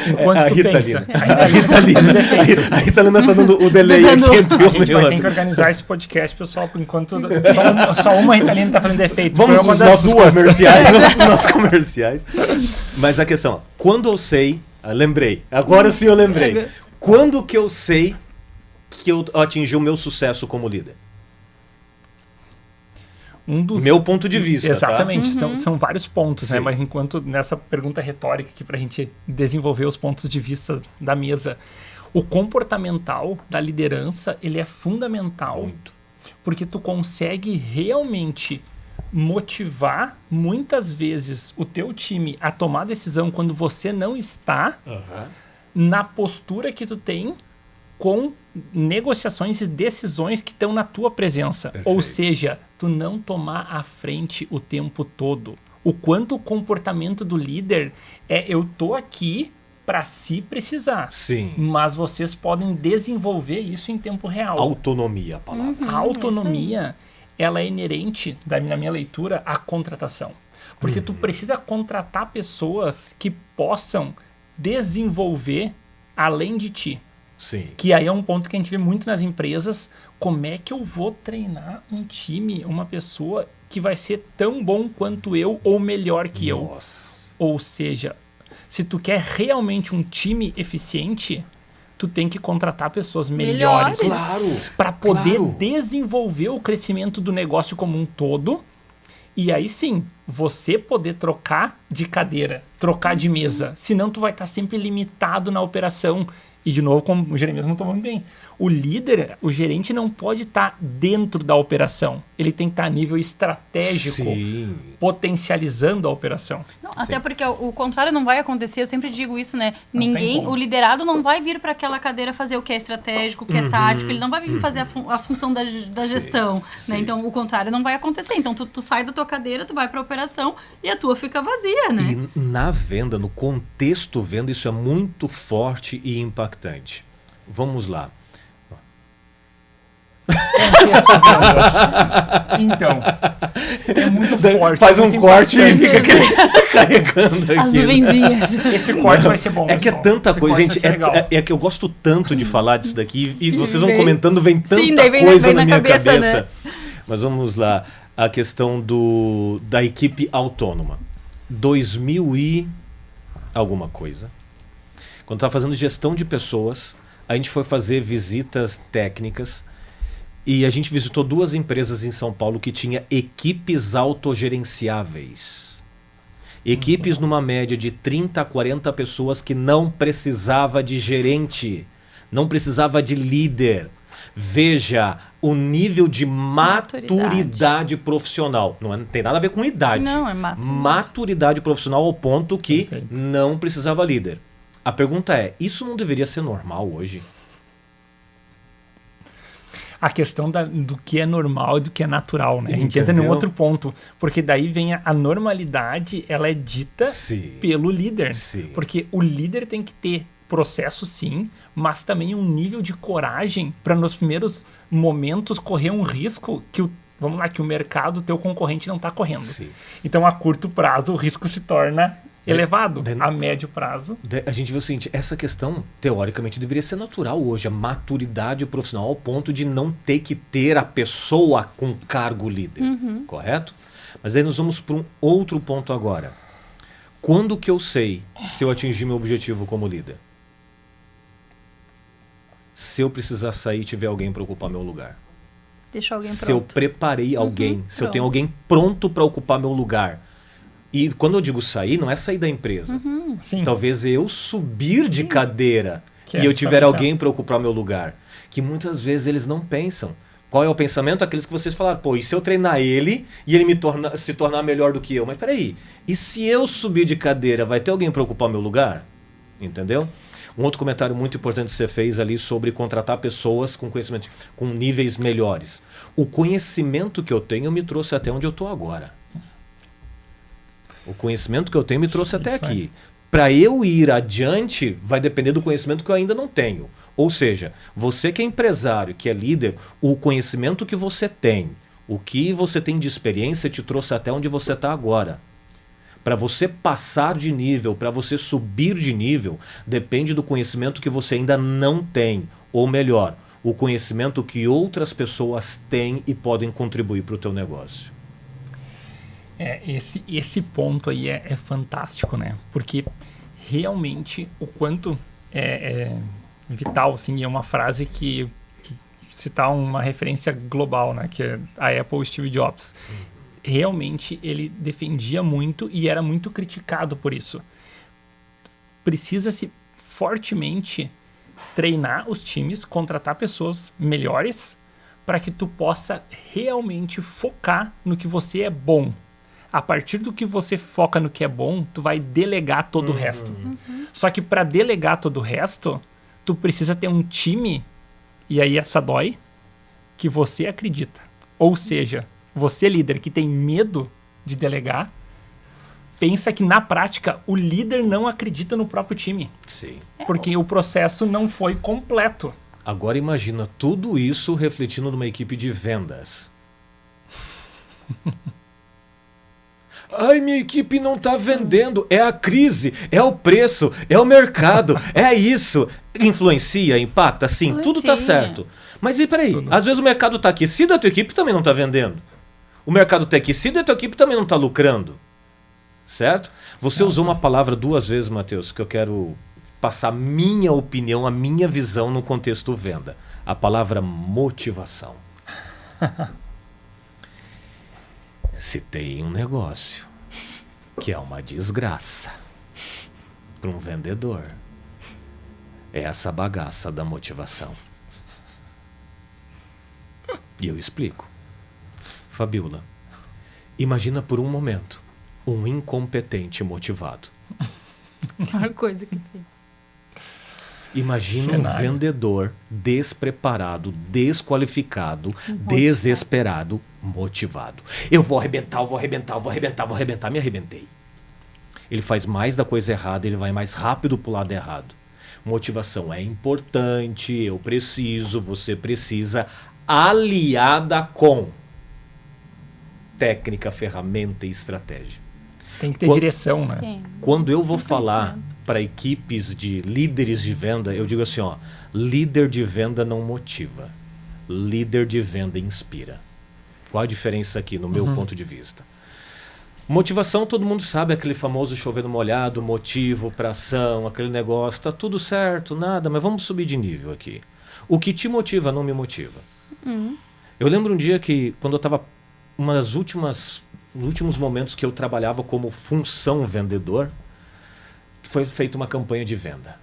Enquanto a tu Ritalina. pensa. A Ritalina tá dando o delay aqui entre A uma gente e vai ter outra. que organizar esse podcast, pessoal, por enquanto só uma Ritalina tá fazendo defeito. Vamos Foi uma nos das nossos duas. comerciais. Nossos comerciais. Mas a questão, quando eu sei... lembrei. Agora sim eu lembrei. Quando que eu sei que eu atingi o meu sucesso como líder? Meu ponto de vista, Exatamente, tá? são vários pontos, né? Sim. Mas enquanto nessa pergunta retórica aqui pra gente desenvolver os pontos de vista da mesa, o comportamental da liderança, ele é fundamental. Muito. Porque tu consegue realmente motivar muitas vezes o teu time a tomar decisão quando você não está na postura que tu tem com negociações e decisões que estão na tua presença. Perfeito. Ou seja, tu não tomar a frente o tempo todo. O quanto o comportamento do líder é eu tô aqui para se precisar. Sim. Mas vocês podem desenvolver isso em tempo real. Autonomia, a palavra. A autonomia, ela é inerente, na minha leitura, à contratação. Porque tu precisa contratar pessoas que possam desenvolver além de ti. Sim. Que aí é um ponto que a gente vê muito nas empresas. Como é que eu vou treinar um time, uma pessoa que vai ser tão bom quanto eu ou melhor que eu? Nossa. Ou seja, se tu quer realmente um time eficiente, tu tem que contratar pessoas melhores. Claro. Para poder Claro. desenvolver o crescimento do negócio como um todo. E aí sim, você poder trocar de cadeira, trocar de mesa. Senão tu vai estar sempre limitado na operação. E de novo, como o Jeremias não tomou bem, o líder, o gerente não pode estar dentro da operação. Ele tem que estar a nível estratégico, Sim. potencializando a operação. Não, até porque o contrário não vai acontecer, eu sempre digo isso, né? Não tem Ninguém, como. o liderado não vai vir para aquela cadeira fazer o que é estratégico, o que é tático, ele não vai vir fazer a função da gestão, sim. né? Então, o contrário não vai acontecer. Então, tu sai da tua cadeira, tu vai para a operação e a tua fica vazia, né? E na venda, no contexto venda, isso é muito forte e impactante. Vamos lá. Então, é muito forte. Faz é um muito corte e impactante. fica carregando aqui. As nuvenzinhas. Esse corte vai ser bom, É que é pessoal. tanta Esse coisa, corte gente. vai ser legal. É que eu gosto tanto de falar disso daqui e vocês vão Vem. comentando, vem tanta Sim, daí vem coisa vem na na minha cabeça, cabeça. né? Mas vamos lá. A questão da equipe autônoma. 2000 e alguma coisa. Quando estava fazendo gestão de pessoas, a gente foi fazer visitas técnicas e a gente visitou 2 empresas em São Paulo que tinha equipes autogerenciáveis. Equipes numa média de 30 a 40 pessoas que não precisava de gerente, não precisava de líder. Veja o nível de maturidade profissional. Não tem nada a ver com idade. Não, é maturidade. Maturidade profissional ao ponto que Perfeito. não precisava líder. A pergunta é, isso não deveria ser normal hoje? A questão do que é normal e do que é natural, né? A gente entra Entendeu? num outro ponto. Porque daí vem a normalidade, ela é dita Sim. pelo líder. Sim. Porque o líder tem que ter processo, sim, mas também um nível de coragem para nos primeiros momentos correr um risco que o mercado, teu concorrente não está correndo. Sim. Então, a curto prazo, o risco se torna elevado. de- A médio prazo, A gente vê o seguinte, essa questão, teoricamente, deveria ser natural hoje, a maturidade profissional ao ponto de não ter que ter a pessoa com cargo líder, correto? Mas aí nós vamos para um outro ponto agora. Quando que eu sei se eu atingi meu objetivo como líder? Se eu precisar sair e tiver alguém para ocupar meu lugar. Deixa alguém Se eu pronto. preparei alguém, se eu tenho pronto. alguém pronto para ocupar meu lugar. E quando eu digo sair, não é sair da empresa. Sim. Talvez eu subir de Sim. cadeira Que e é eu tiver justamente alguém para ocupar meu lugar. Que muitas vezes eles não pensam. Qual é o pensamento? Aqueles que vocês falaram, pô, e se eu treinar ele e ele se tornar melhor do que eu? Mas peraí, e se eu subir de cadeira, vai ter alguém para ocupar meu lugar? Entendeu? Um outro comentário muito importante que você fez ali sobre contratar pessoas com conhecimento, com níveis melhores. O conhecimento que eu tenho me trouxe até onde eu estou agora. O conhecimento que eu tenho me trouxe até Isso aqui. Para eu ir adiante, vai depender do conhecimento que eu ainda não tenho. Ou seja, você que é empresário, que é líder, o conhecimento que você tem, o que você tem de experiência te trouxe até onde você está agora. Para você passar de nível, para você subir de nível, depende do conhecimento que você ainda não tem. Ou melhor, o conhecimento que outras pessoas têm e podem contribuir para o teu negócio. Esse ponto aí é fantástico, né? Porque realmente o quanto é vital, assim, é uma frase que citar uma referência global, né? Que é a Apple, Steve Jobs. Realmente ele defendia muito e era muito criticado por isso. Precisa-se fortemente treinar os times, contratar pessoas melhores para que tu possa realmente focar no que você é bom. A partir do que você foca no que é bom, tu vai delegar todo o resto. Só que para delegar todo o resto, tu precisa ter um time, e aí essa dói, que você acredita. Ou seja, você líder que tem medo de delegar, pensa que na prática o líder não acredita no próprio time. Sim. Porque o processo não foi completo. Agora imagina tudo isso refletindo numa equipe de vendas. Ai, minha equipe não está vendendo. É a crise, é o preço, é o mercado, é isso. Influencia, impacta, sim, tudo está certo. Mas e peraí, às vezes o mercado está aquecido e a tua equipe também não está vendendo. O mercado está aquecido e a tua equipe também não está lucrando. Certo? Você usou uma palavra 2 vezes, Matheus, que eu quero passar minha opinião, a minha visão no contexto venda. A palavra motivação. Se tem um negócio que é uma desgraça para um vendedor, é essa bagaça da motivação. E eu explico. Fabiola, imagina por um momento um incompetente motivado. Pior coisa que tem. Imagina um vendedor despreparado, desqualificado, desesperado, motivado. Eu vou arrebentar, eu vou arrebentar, eu vou arrebentar, eu vou arrebentar. Me arrebentei. Ele faz mais da coisa errada, ele vai mais rápido para o lado errado. Motivação é importante, eu preciso, você precisa, aliada com técnica, ferramenta e estratégia. Tem que ter direção, né? Tem. Quando eu vou falar para equipes de líderes de venda, eu digo assim, ó, líder de venda não motiva, líder de venda inspira. Qual a diferença aqui no meu ponto de vista? Motivação, todo mundo sabe, aquele famoso chover no molhado, motivo para ação, aquele negócio, tá tudo certo, nada, mas vamos subir de nível aqui. O que te motiva não me motiva. Eu lembro um dia que, quando eu estava, nos últimos momentos que eu trabalhava como função vendedor, foi feita uma campanha de venda.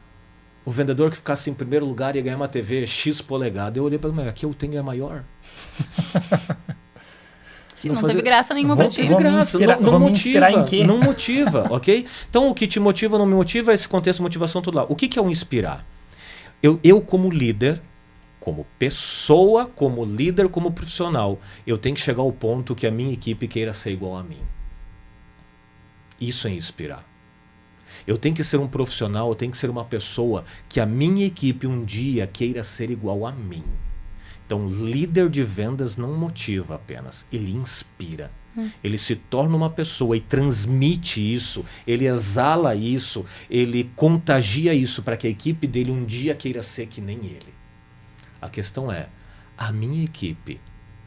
O vendedor que ficasse em primeiro lugar ia ganhar uma TV X polegada. Eu olhei para ele, aqui eu tenho é maior. Se não teve graça nenhuma para ti. Não teve graça, não motiva, em quê? não motiva, ok? Então o que te motiva não me motiva, esse contexto de motivação tudo lá. O que é o inspirar? Eu como líder, como pessoa, como líder, como profissional, eu tenho que chegar ao ponto que a minha equipe queira ser igual a mim. Isso é inspirar. Eu tenho que ser um profissional, eu tenho que ser uma pessoa que a minha equipe um dia queira ser igual a mim. Então, líder de vendas não motiva apenas, ele inspira. Ele se torna uma pessoa e transmite isso, ele exala isso, ele contagia isso para que a equipe dele um dia queira ser que nem ele. A questão é, a minha equipe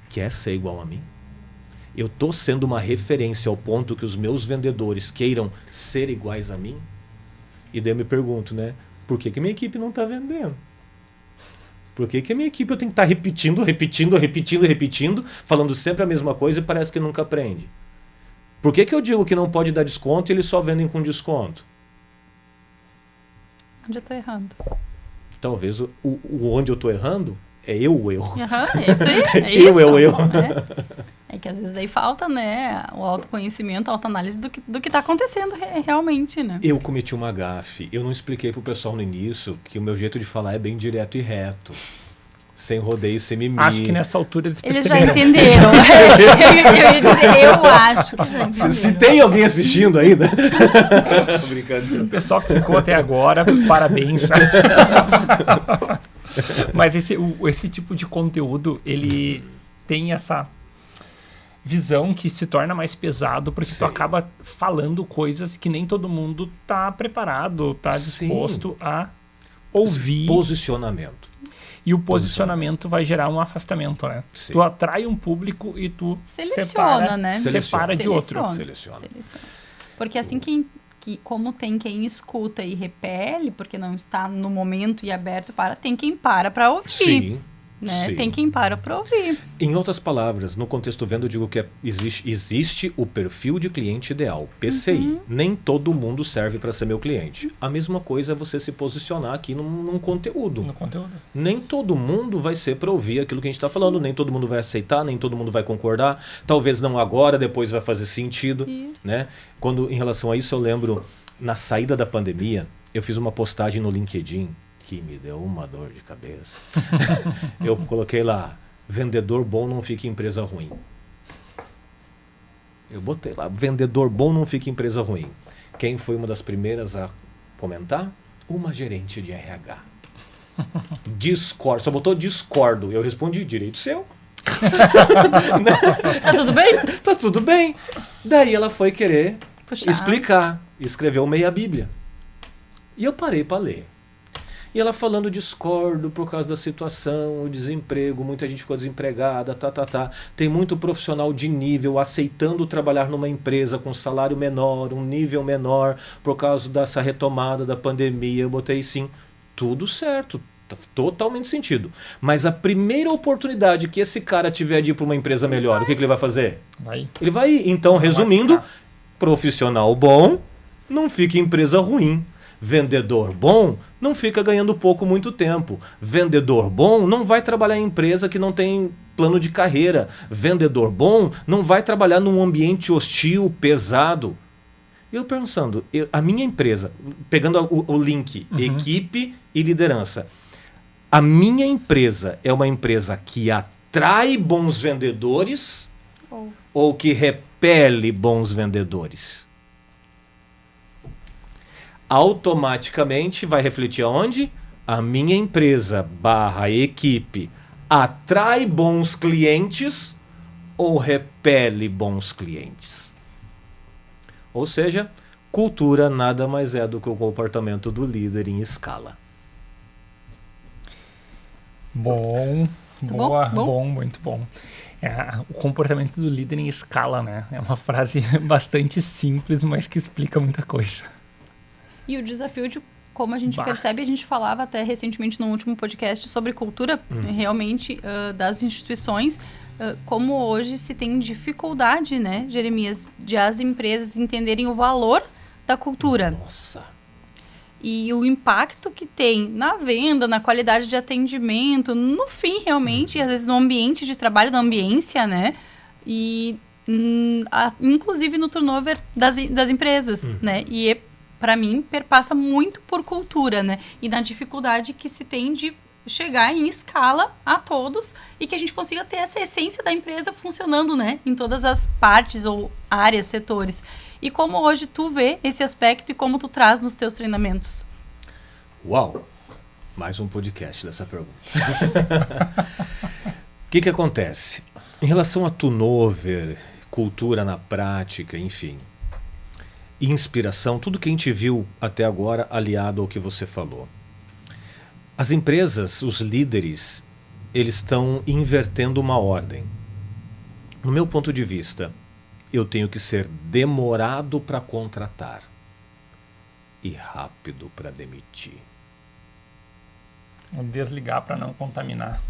quer ser igual a mim? Eu estou sendo uma referência ao ponto que os meus vendedores queiram ser iguais a mim? E daí eu me pergunto, né? Por que minha equipe não está vendendo? Por que a minha equipe eu tenho que estar repetindo, falando sempre a mesma coisa e parece que nunca aprende? Por que eu digo que não pode dar desconto e eles só vendem com desconto? Onde eu tô errando? Talvez o onde eu tô errando é eu o erro. É isso aí, é Eu, isso. eu. É que às vezes daí falta, né, o autoconhecimento, a autoanálise do que tá acontecendo realmente, né? Eu cometi uma gafe. Eu não expliquei pro pessoal no início que o meu jeito de falar é bem direto e reto. Sem rodeio, sem mimimi. Acho que nessa altura eles Eles já perceberam. entenderam. Eu ia dizer, eu acho que já entenderam. Se tem alguém assistindo ainda. Tô brincando. O pessoal que ficou até agora, parabéns. Mas esse tipo de conteúdo, ele tem essa visão que se torna mais pesado, porque Sim. tu acaba falando coisas que nem todo mundo tá preparado, tá Sim. disposto a ouvir. Posicionamento. E o posicionamento vai gerar um afastamento, né? Sim. Tu atrai um público e tu Seleciona, né? separa de outro. Seleciona. Porque assim como tem quem escuta e repele, porque não está no momento e aberto tem quem para ouvir. Sim. Né? Sim. Tem quem para ouvir. Em outras palavras, no contexto venda, eu digo que existe o perfil de cliente ideal, PCI. Nem todo mundo serve para ser meu cliente. A mesma coisa é você se posicionar aqui num conteúdo. No conteúdo. Nem todo mundo vai ser para ouvir aquilo que a gente está falando, nem todo mundo vai aceitar, nem todo mundo vai concordar. Talvez não agora, depois vai fazer sentido. Isso. Né? Em relação a isso, eu lembro, na saída da pandemia, eu fiz uma postagem no LinkedIn que me deu uma dor de cabeça. Eu coloquei lá, vendedor bom não fica em empresa ruim. Eu botei lá, vendedor bom não fica em empresa ruim. Quem foi uma das primeiras a comentar? Uma gerente de RH. Discordo, só botou discordo. Eu respondi, direito seu. Tá tudo bem? Tá tudo bem. Daí ela foi querer Puxar. explicar. Escreveu meia Bíblia. E eu parei para ler. E ela falando discordo por causa da situação, o desemprego, muita gente ficou desempregada, Tem muito profissional de nível aceitando trabalhar numa empresa com salário menor, um nível menor, por causa dessa retomada da pandemia. Eu botei sim, tudo certo, totalmente sentido. Mas a primeira oportunidade que esse cara tiver de ir para uma empresa melhor, o que ele vai fazer? Vai. Ele vai ir. Então, resumindo, profissional bom não fica em empresa ruim. Vendedor bom não fica ganhando pouco muito tempo. Vendedor bom não vai trabalhar em empresa que não tem plano de carreira. Vendedor bom não vai trabalhar num ambiente hostil, pesado. E eu pensando, a minha empresa, pegando o link, equipe e liderança. A minha empresa é uma empresa que atrai bons vendedores ou que repele bons vendedores? Automaticamente vai refletir aonde? A minha empresa / equipe atrai bons clientes ou repele bons clientes? Ou seja, cultura nada mais é do que o comportamento do líder em escala. Bom, boa, bom? Muito bom. O comportamento do líder em escala, né? É uma frase bastante simples, mas que explica muita coisa. E o desafio de como a gente percebe, a gente falava até recentemente no último podcast sobre cultura, realmente, das instituições, como hoje se tem dificuldade, né, Jeremias, de as empresas entenderem o valor da cultura. Nossa. E o impacto que tem na venda, na qualidade de atendimento, no fim, realmente, às vezes no ambiente de trabalho, na ambiência, né? E inclusive no turnover das empresas, né? E para mim, perpassa muito por cultura, né? E na dificuldade que se tem de chegar em escala a todos e que a gente consiga ter essa essência da empresa funcionando, né? Em todas as partes ou áreas, setores. E como hoje tu vê esse aspecto e como tu traz nos teus treinamentos? Uau! Mais um podcast dessa pergunta. O que acontece? Em relação a turnover, cultura na prática, enfim, inspiração, tudo que a gente viu até agora aliado ao que você falou. As empresas, os líderes, eles estão invertendo uma ordem. No meu ponto de vista, eu tenho que ser demorado para contratar e rápido para demitir. Desligar para não contaminar.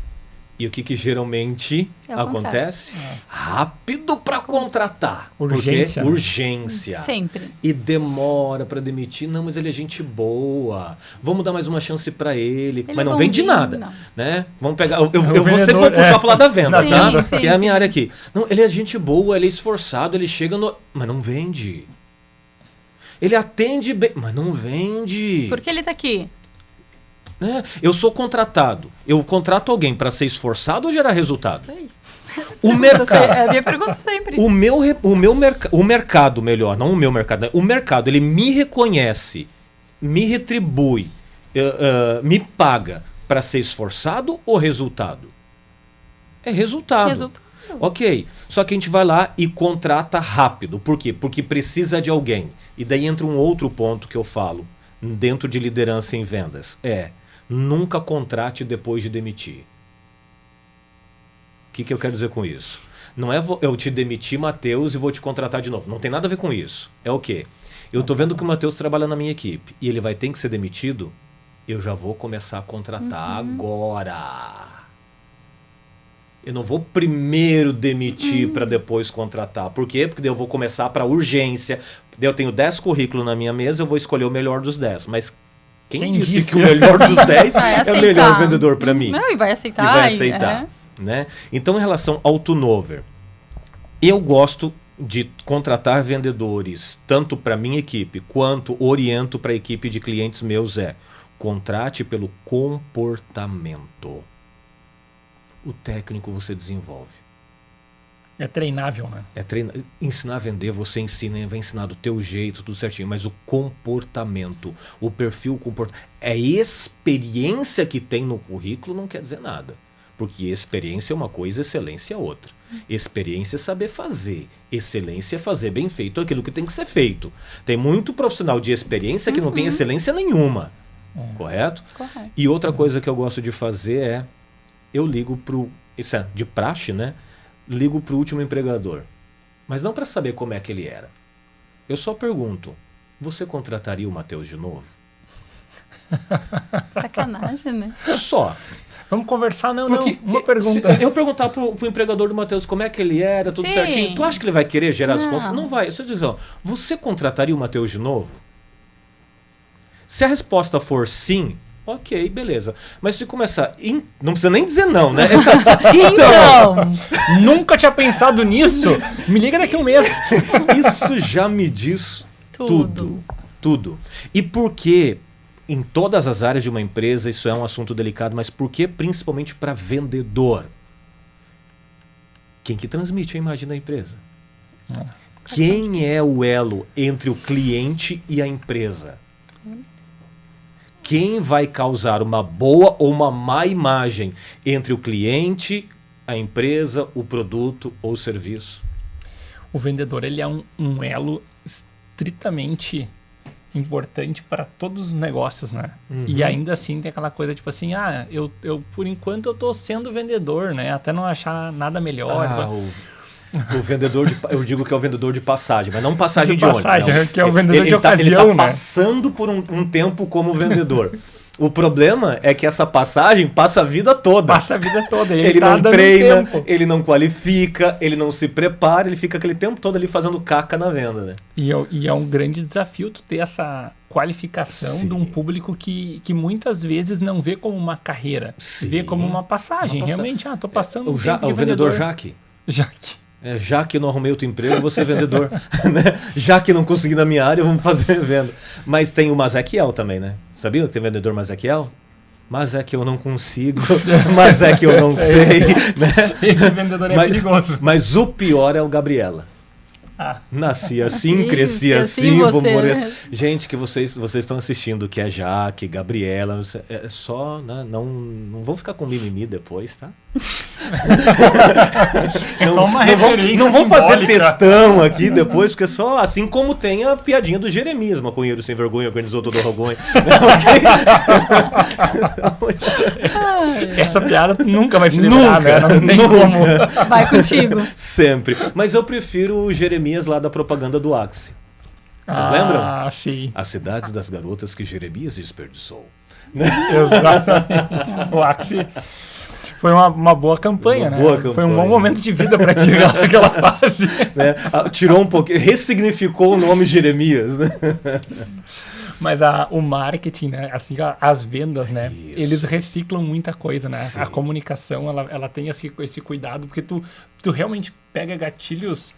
E o que geralmente É o acontece? Rápido para contratar. Urgência, Porque né? urgência. Sempre. E demora para demitir. Não, mas ele é gente boa. Vamos dar mais uma chance para ele. Ele Mas é não vende bonzinho, nada. não. Né? Vamos pegar. Eu vou vendedor, sempre vou puxar pro lado da venda, Sim, tá? sim, que é a minha sim. área aqui. Não, ele é gente boa, ele é esforçado, ele chega no. Mas não vende. Ele atende bem, mas não vende. Por que ele tá aqui? Né? Eu sou contratado. Eu contrato alguém para ser esforçado ou gerar resultado? Isso aí. O mercado. É a minha pergunta sempre. O mercado, melhor, não o meu mercado. Né? O mercado, ele me reconhece, me retribui, me paga para ser esforçado ou resultado? É resultado. Resultado. Ok, só que a gente vai lá e contrata rápido. Por quê? Porque precisa de alguém. E daí entra um outro ponto que eu falo dentro de liderança em vendas. Nunca contrate depois de demitir. O que eu quero dizer com isso? Não é eu te demitir, Matheus, e vou te contratar de novo. Não tem nada a ver com isso. É o quê? Eu estou vendo que o Matheus trabalha na minha equipe e ele vai ter que ser demitido, eu já vou começar a contratar agora. Eu não vou primeiro demitir para depois contratar. Por quê? Porque daí eu vou começar para urgência. Daí eu tenho 10 currículos na minha mesa, eu vou escolher o melhor dos 10. Mas quem disse que o melhor dos 10 é o melhor vendedor para mim? Não, e vai aceitar. E vai aceitar. Né? Então, em relação ao turnover, eu gosto de contratar vendedores, tanto para minha equipe, quanto oriento para a equipe de clientes meus contrate pelo comportamento. O técnico você desenvolve. É treinável, né? Ensinar a vender, você ensina, vai ensinar do teu jeito, tudo certinho, mas o comportamento, o perfil comportamento, a experiência que tem no currículo não quer dizer nada. Porque experiência é uma coisa, excelência é outra. Experiência é saber fazer. Excelência é fazer bem feito aquilo que tem que ser feito. Tem muito profissional de experiência que não tem excelência nenhuma. Correto? Correto. E outra coisa que eu gosto de fazer eu ligo isso é de praxe, né? Ligo pro último empregador. Mas não para saber como é que ele era. Eu só pergunto, você contrataria o Matheus de novo? Sacanagem, né? Só. Vamos conversar, não, Porque uma pergunta. Eu perguntar pro empregador do Matheus como é que ele era, tudo Sim. certinho. Tu acha que ele vai querer gerar Não. desconforto? Não vai. Você contrataria o Matheus de novo? Se a resposta for sim, ok, beleza. Mas se começar... Não precisa nem dizer não, né? Então, Nunca tinha pensado nisso. Me liga daqui a um mês. Isso já me diz tudo. E por que, em todas as áreas de uma empresa, isso é um assunto delicado, mas por que principalmente para vendedor? Quem que transmite a imagem da empresa? Quem é o elo entre o cliente e a empresa? Quem vai causar uma boa ou uma má imagem entre o cliente, a empresa, o produto ou o serviço? O vendedor, ele é um elo estritamente importante para todos os negócios, né? E ainda assim tem aquela coisa tipo assim, eu por enquanto eu tô sendo vendedor, né? Até não achar nada melhor. O vendedor eu digo que é o vendedor de passagem, mas não passagem de ônibus. Não. Que é o vendedor de ocasião, ele tá né? passando por um tempo como vendedor. O problema é que essa passagem passa a vida toda. Passa a vida toda. Ele tá não dando treina, tempo. ele não qualifica, ele não se prepara, ele fica aquele tempo todo ali fazendo caca na venda, né? E é um grande desafio tu ter essa qualificação Sim. de um público que muitas vezes não vê como uma carreira, Sim. vê como uma passagem. Uma Realmente, tô passando O vendedor Jaque. Jaque. Já que não arrumei outro emprego, eu vou ser vendedor. Né? Já que não consegui na minha área, vamos fazer venda. Mas tem o Mazequiel também, né? Sabia que tem vendedor Mazequiel? Mas é que eu não consigo, mas é que eu não sei. Né? Esse vendedor é perigoso. Mas o pior é o Gabriela. Nasci assim, Sim, cresci se assim, vou você, morrer. né? Gente, que vocês estão assistindo, que é Jaque, Gabriela, é só, né? Não vão ficar com mimimi depois, tá? É só uma referência Não vão fazer simbólica. textão aqui depois, porque é só assim como tem a piadinha do Jeremias, maconheiro sem vergonha, organizou todo o vergonha. Essa piada nunca vai se livrar, né? Não tem como. vai contigo. Sempre. Mas eu prefiro o Jeremias lá da propaganda do Axe. Vocês lembram? Ah, sim. As cidades das garotas que Jeremias desperdiçou. Exatamente. O Axie Foi uma boa campanha, né? Boa campanha. Foi um bom momento de vida para ti naquela fase. Né? Tirou um pouquinho, ressignificou o nome Jeremias, né? Mas o marketing, né? Assim, as vendas, né? Isso. Eles reciclam muita coisa, né? Sim. A comunicação, ela tem esse cuidado, porque tu realmente pega gatilhos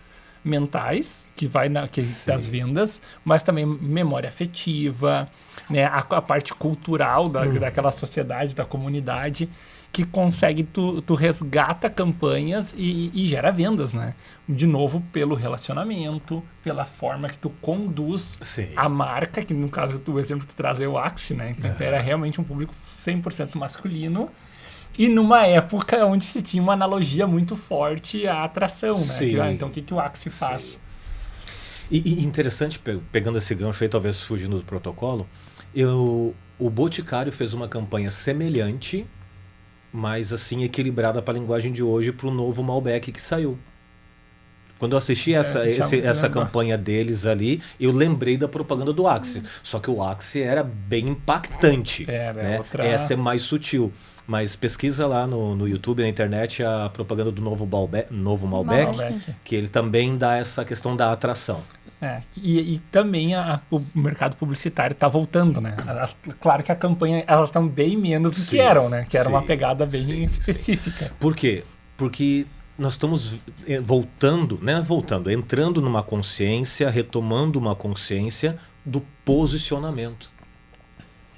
mentais das vendas, mas também memória afetiva, né? A parte cultural daquela sociedade, da comunidade, que consegue, tu resgata campanhas e gera vendas, né? De novo, pelo relacionamento, pela forma que tu conduz Sim. a marca, que no caso, o exemplo que tu traz é o Axe, né? Então, era realmente um público 100% masculino, e numa época onde se tinha uma analogia muito forte à atração, né? Sim. Então, o que o Axe faz? Sim. E interessante, pegando esse gancho aí, talvez fugindo do protocolo, o Boticário fez uma campanha semelhante, mas assim equilibrada para a linguagem de hoje, para o novo Malbec que saiu. Quando eu assisti essa campanha deles ali, eu lembrei da propaganda do Axe. Só que o Axe era bem impactante. Né? Essa é mais sutil. Mas pesquisa lá no YouTube, na internet, a propaganda do novo Malbec, que ele também dá essa questão da atração. E também o mercado publicitário está voltando, né? Claro que a campanha, elas estão bem menos do que eram, né? Que era uma pegada bem específica. Por quê? Porque nós estamos entrando numa consciência, retomando uma consciência do posicionamento.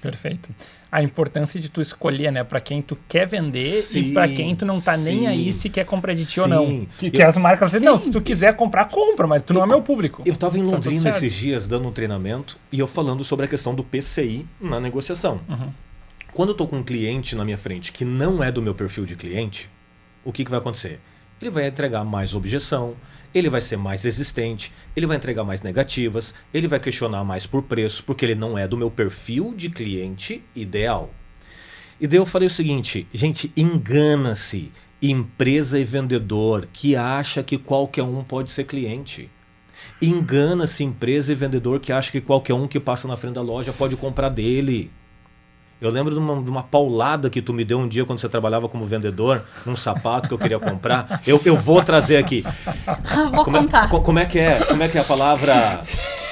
Perfeito. A importância de tu escolher, né, para quem tu quer vender e para quem tu não tá nem aí se quer comprar de ti ou não. Que as marcas dizem, não, se tu quiser comprar, compra, mas tu não é meu público. Eu estava em Londrina esses dias dando um treinamento e eu falando sobre a questão do PCI na negociação. Quando eu tô com um cliente na minha frente que não é do meu perfil de cliente, o que vai acontecer? Ele vai entregar mais objeção, ele vai ser mais resistente, ele vai entregar mais negativas, ele vai questionar mais por preço, porque ele não é do meu perfil de cliente ideal. E daí eu falei o seguinte, gente, engana-se empresa e vendedor que acha que qualquer um pode ser cliente. Engana-se empresa e vendedor que acha que qualquer um que passa na frente da loja pode comprar dele. Eu lembro de uma paulada que tu me deu um dia quando você trabalhava como vendedor, num sapato que eu queria comprar. Eu vou trazer aqui. Vou contar. Como é que é a palavra?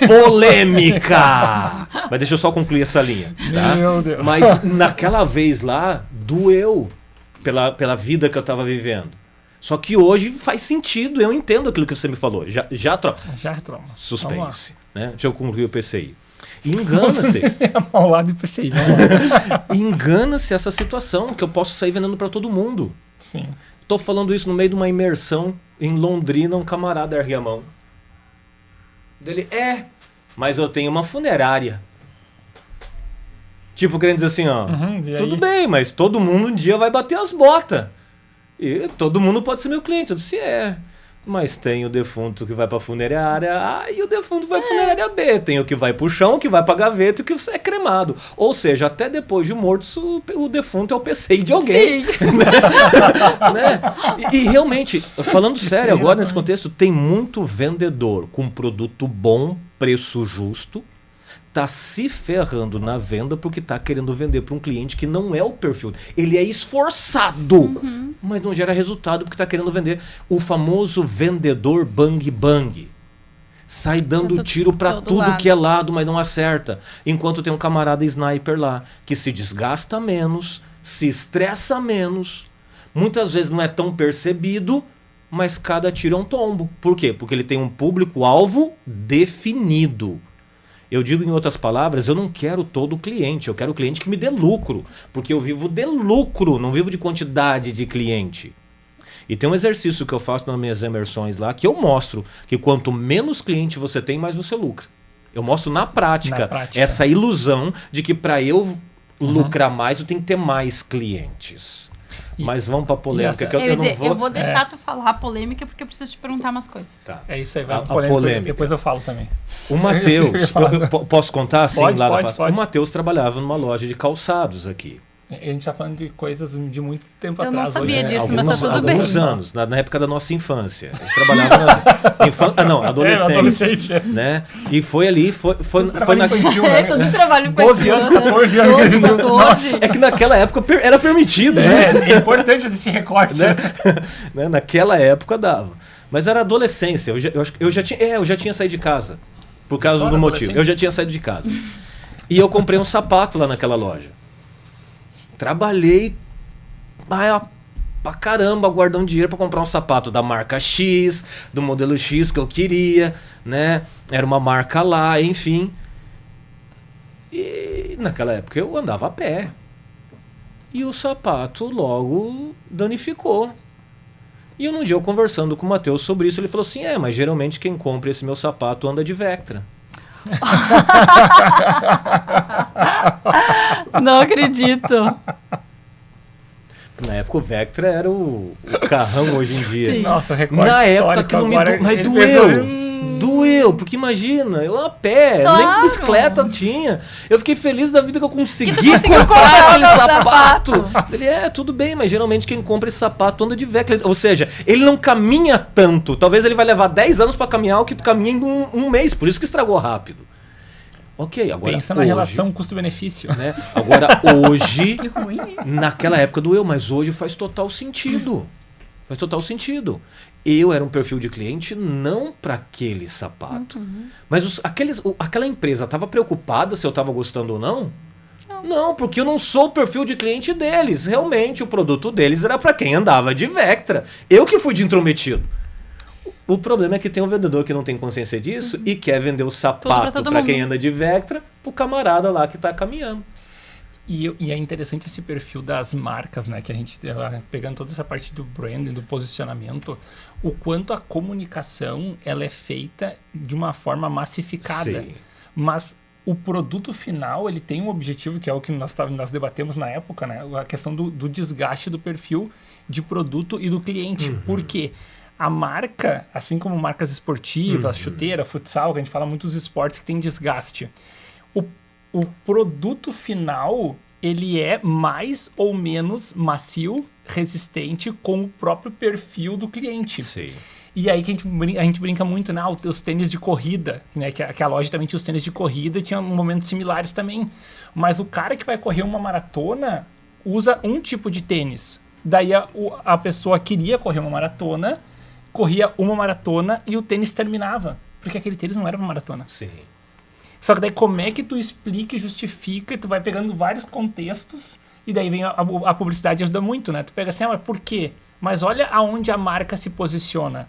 Polêmica! Mas deixa eu só concluir essa linha. Tá? Meu Deus. Mas naquela vez lá, doeu pela vida que eu estava vivendo. Só que hoje faz sentido, eu entendo aquilo que você me falou. Já troca. Suspense. Né? Deixa eu concluir o PCI. Engana-se. Engana-se essa situação que eu posso sair vendendo para todo mundo. Sim. Tô falando isso no meio de uma imersão em Londrina, um camarada ergue a mão. Dele, mas eu tenho uma funerária. Tipo, querendo dizer assim, ó, tudo bem, mas todo mundo um dia vai bater as botas. E todo mundo pode ser meu cliente. Eu disse, mas tem o defunto que vai pra funerária A e o defunto vai pra funerária B. Tem o que vai pro chão, o que vai pra gaveta e o que é cremado. Ou seja, até depois de morto, o defunto é o PCI de alguém. Sim. Né? E realmente, falando sério agora nesse contexto, tem muito vendedor com produto bom, preço justo, tá se ferrando na venda porque tá querendo vender para um cliente que não é o perfil. Ele é esforçado, mas não gera resultado porque tá querendo vender. O famoso vendedor bang bang. Sai dando tiro para tudo que é lado, mas não acerta. Enquanto tem um camarada sniper lá, que se desgasta menos, se estressa menos, muitas vezes não é tão percebido, mas cada tiro é um tombo. Por quê? Porque ele tem um público-alvo definido. Eu digo em outras palavras, eu não quero todo cliente, eu quero cliente que me dê lucro, porque eu vivo de lucro, não vivo de quantidade de cliente. E tem um exercício que eu faço nas minhas imersões lá, que eu mostro que quanto menos cliente você tem, mais você lucra. Eu mostro na prática essa ilusão de que para eu lucrar mais, eu tenho que ter mais clientes. Mas vamos para polêmica. Que eu vou deixar tu falar a polêmica porque eu preciso te perguntar umas coisas. Tá. É isso aí, vai a polêmica. Depois eu falo também. O Matheus, eu posso contar assim? Pode. O Matheus trabalhava numa loja de calçados aqui. A gente tá falando de coisas de muito tempo Eu não atrás. sabia hoje, disso, mas tá tudo bem. Alguns anos, na época da nossa infância. Eu trabalhava na adolescência. Né? E foi ali, foi na... infantil, Todo né? trabalho 12 anos, 14 anos. 12, 14. É que naquela época era permitido, né? É importante fazer esse recorte. Né? Naquela época dava. Mas era adolescência. Eu já tinha saído de casa. Por causa Fora do motivo. adolescente? Eu já tinha saído de casa. E eu comprei um sapato lá naquela loja. Trabalhei pra caramba guardando dinheiro pra comprar um sapato da marca X, do modelo X que eu queria, né? Era uma marca lá, enfim. E naquela época eu andava a pé. E o sapato logo danificou. E um dia eu conversando com o Matheus sobre isso, ele falou assim, mas geralmente quem compra esse meu sapato anda de Vectra. Não acredito. Na época o Vectra era o carrão hoje em dia. Sim. Nossa, recorte Na época histórico aquilo me agora, mas ele doeu. pensou, Doeu, porque imagina, eu a pé, nem Claro. bicicleta eu tinha. Eu fiquei feliz da vida que eu consegui Que tu conseguiu comprar comprar aquele o sapato. sapato. Ele tudo bem, mas geralmente quem compra esse sapato anda de Vectra. Ou seja, ele não caminha tanto. Talvez ele vai levar 10 anos para caminhar o que tu caminha em um mês. Por isso que estragou rápido. Ok, agora Pensa na hoje, relação custo-benefício. né? Agora hoje, Que ruim. naquela época doeu, mas hoje faz total sentido. Faz total sentido. Eu era um perfil de cliente não para aquele sapato. Mas aquela empresa estava preocupada se eu estava gostando ou não? Não, porque eu não sou o perfil de cliente deles. Realmente, o produto deles era para quem andava de Vectra. Eu que fui de intrometido. O problema é que tem um vendedor que não tem consciência disso e quer vender o sapato todo para mundo. quem anda de Vectra pro camarada lá que está caminhando. E é interessante esse perfil das marcas, né? Que a gente, pegando toda essa parte do branding, do posicionamento, o quanto a comunicação ela é feita de uma forma massificada. Sim. Mas o produto final, ele tem um objetivo, que é o que nós debatemos na época, né? A questão do desgaste do perfil de produto e do cliente. Por quê? A marca, assim como marcas esportivas, chuteira, futsal, que a gente fala muito dos esportes que tem desgaste. O produto final, ele é mais ou menos macio, resistente com o próprio perfil do cliente. Sim. E aí que a gente brinca muito, né? Os tênis de corrida, né? Que a loja também tinha os tênis de corrida e tinha momentos similares também. Mas o cara que vai correr uma maratona usa um tipo de tênis. Daí a pessoa queria correr uma maratona, corria uma maratona e o tênis terminava. Porque aquele tênis não era uma maratona. Sim. Só que daí como é que tu explica e justifica, e tu vai pegando vários contextos, e daí vem a publicidade ajuda muito, né? Tu pega assim, mas por quê? Mas olha aonde a marca se posiciona.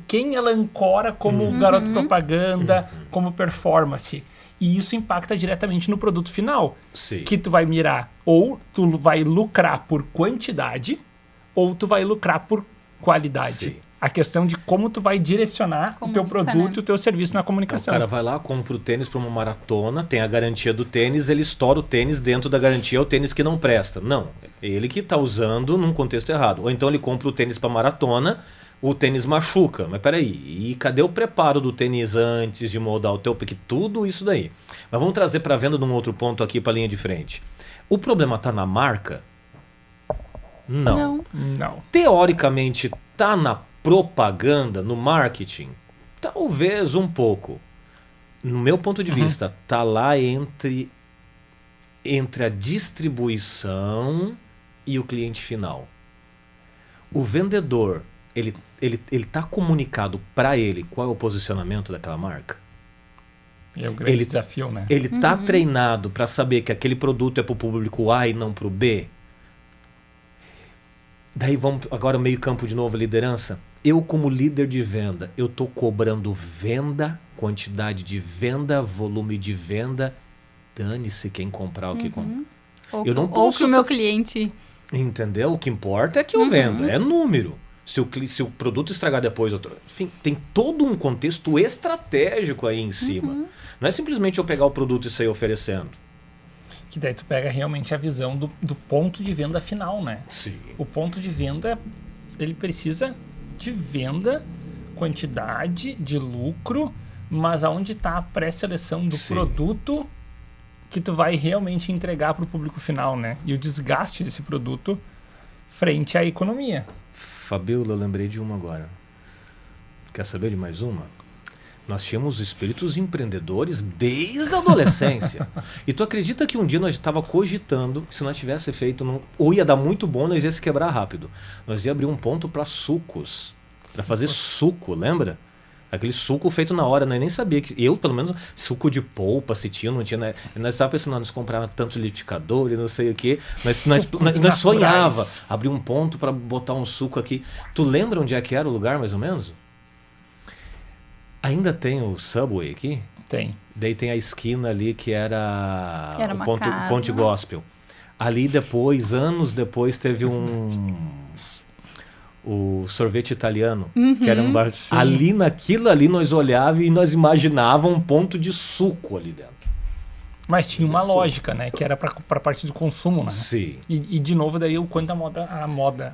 Quem ela ancora como garoto propaganda, como performance. E isso impacta diretamente no produto final. Sim. Que tu vai mirar, ou tu vai lucrar por quantidade, ou tu vai lucrar por qualidade. Sim. A questão de como tu vai direcionar o teu Comunica, produto né? e o teu serviço na O comunicação. cara vai lá, compra o tênis para uma maratona, tem a garantia do tênis, ele estoura o tênis, dentro da garantia é o tênis que não presta. Não, ele que está usando num contexto errado. Ou então ele compra o tênis para maratona, o tênis machuca. Mas peraí, e cadê o preparo do tênis antes de moldar o teu? Porque tudo isso daí. Mas vamos trazer para venda num outro ponto aqui para a linha de frente. O problema está na marca? Não. Não. Teoricamente está na propaganda, no marketing? Talvez um pouco. No meu ponto de vista, tá lá entre a distribuição e o cliente final. O vendedor, ele tá comunicado para ele qual é o posicionamento daquela marca? É o grande desafio, né? Ele tá treinado para saber que aquele produto é para o público A e não para o B? Daí vamos agora meio campo de novo, liderança. Eu como líder de venda, eu tô cobrando venda, quantidade de venda, volume de venda. Dane-se quem comprar o que comprar. Eu não Ou posso que o meu cliente... Entendeu? O que importa é que eu vendo, é número. Se o produto estragar depois, enfim, tem todo um contexto estratégico aí em cima. Não é simplesmente eu pegar o produto e sair oferecendo. Que daí tu pega realmente a visão do ponto de venda final, né? Sim. O ponto de venda, ele precisa de venda, quantidade, de lucro, mas aonde está a pré-seleção do Sim. produto que tu vai realmente entregar para o público final, né? E o desgaste desse produto frente à economia. Fabiola, eu lembrei de uma agora. Quer saber de mais uma? Nós tínhamos espíritos empreendedores desde a adolescência. E tu acredita que um dia nós estava cogitando, se nós tivesse feito, ou ia dar muito bom, nós ia se quebrar rápido. Nós ia abrir um ponto para sucos, para fazer suco, lembra? Aquele suco feito na hora, nós nem sabia que... Eu, pelo menos, suco de polpa, se tinha, não tinha... Né? Nós estávamos pensando, nós comprava tantos liquidificadores, não sei o quê. Nós sonhava abrir um ponto para botar um suco aqui. Tu lembra onde é que era o lugar, mais ou menos? Ainda tem o Subway aqui? Tem. Daí tem a esquina ali que era uma o casa. Ponte Gospel. Ali depois, anos depois, teve o sorvete italiano, que era um bar. Sim. Ali naquilo ali nós olhávamos e nós imaginávamos um ponto de suco ali dentro. Mas tinha uma Isso. lógica, né? Que era para a parte do consumo, né? Sim. E de novo, daí o quanto a moda,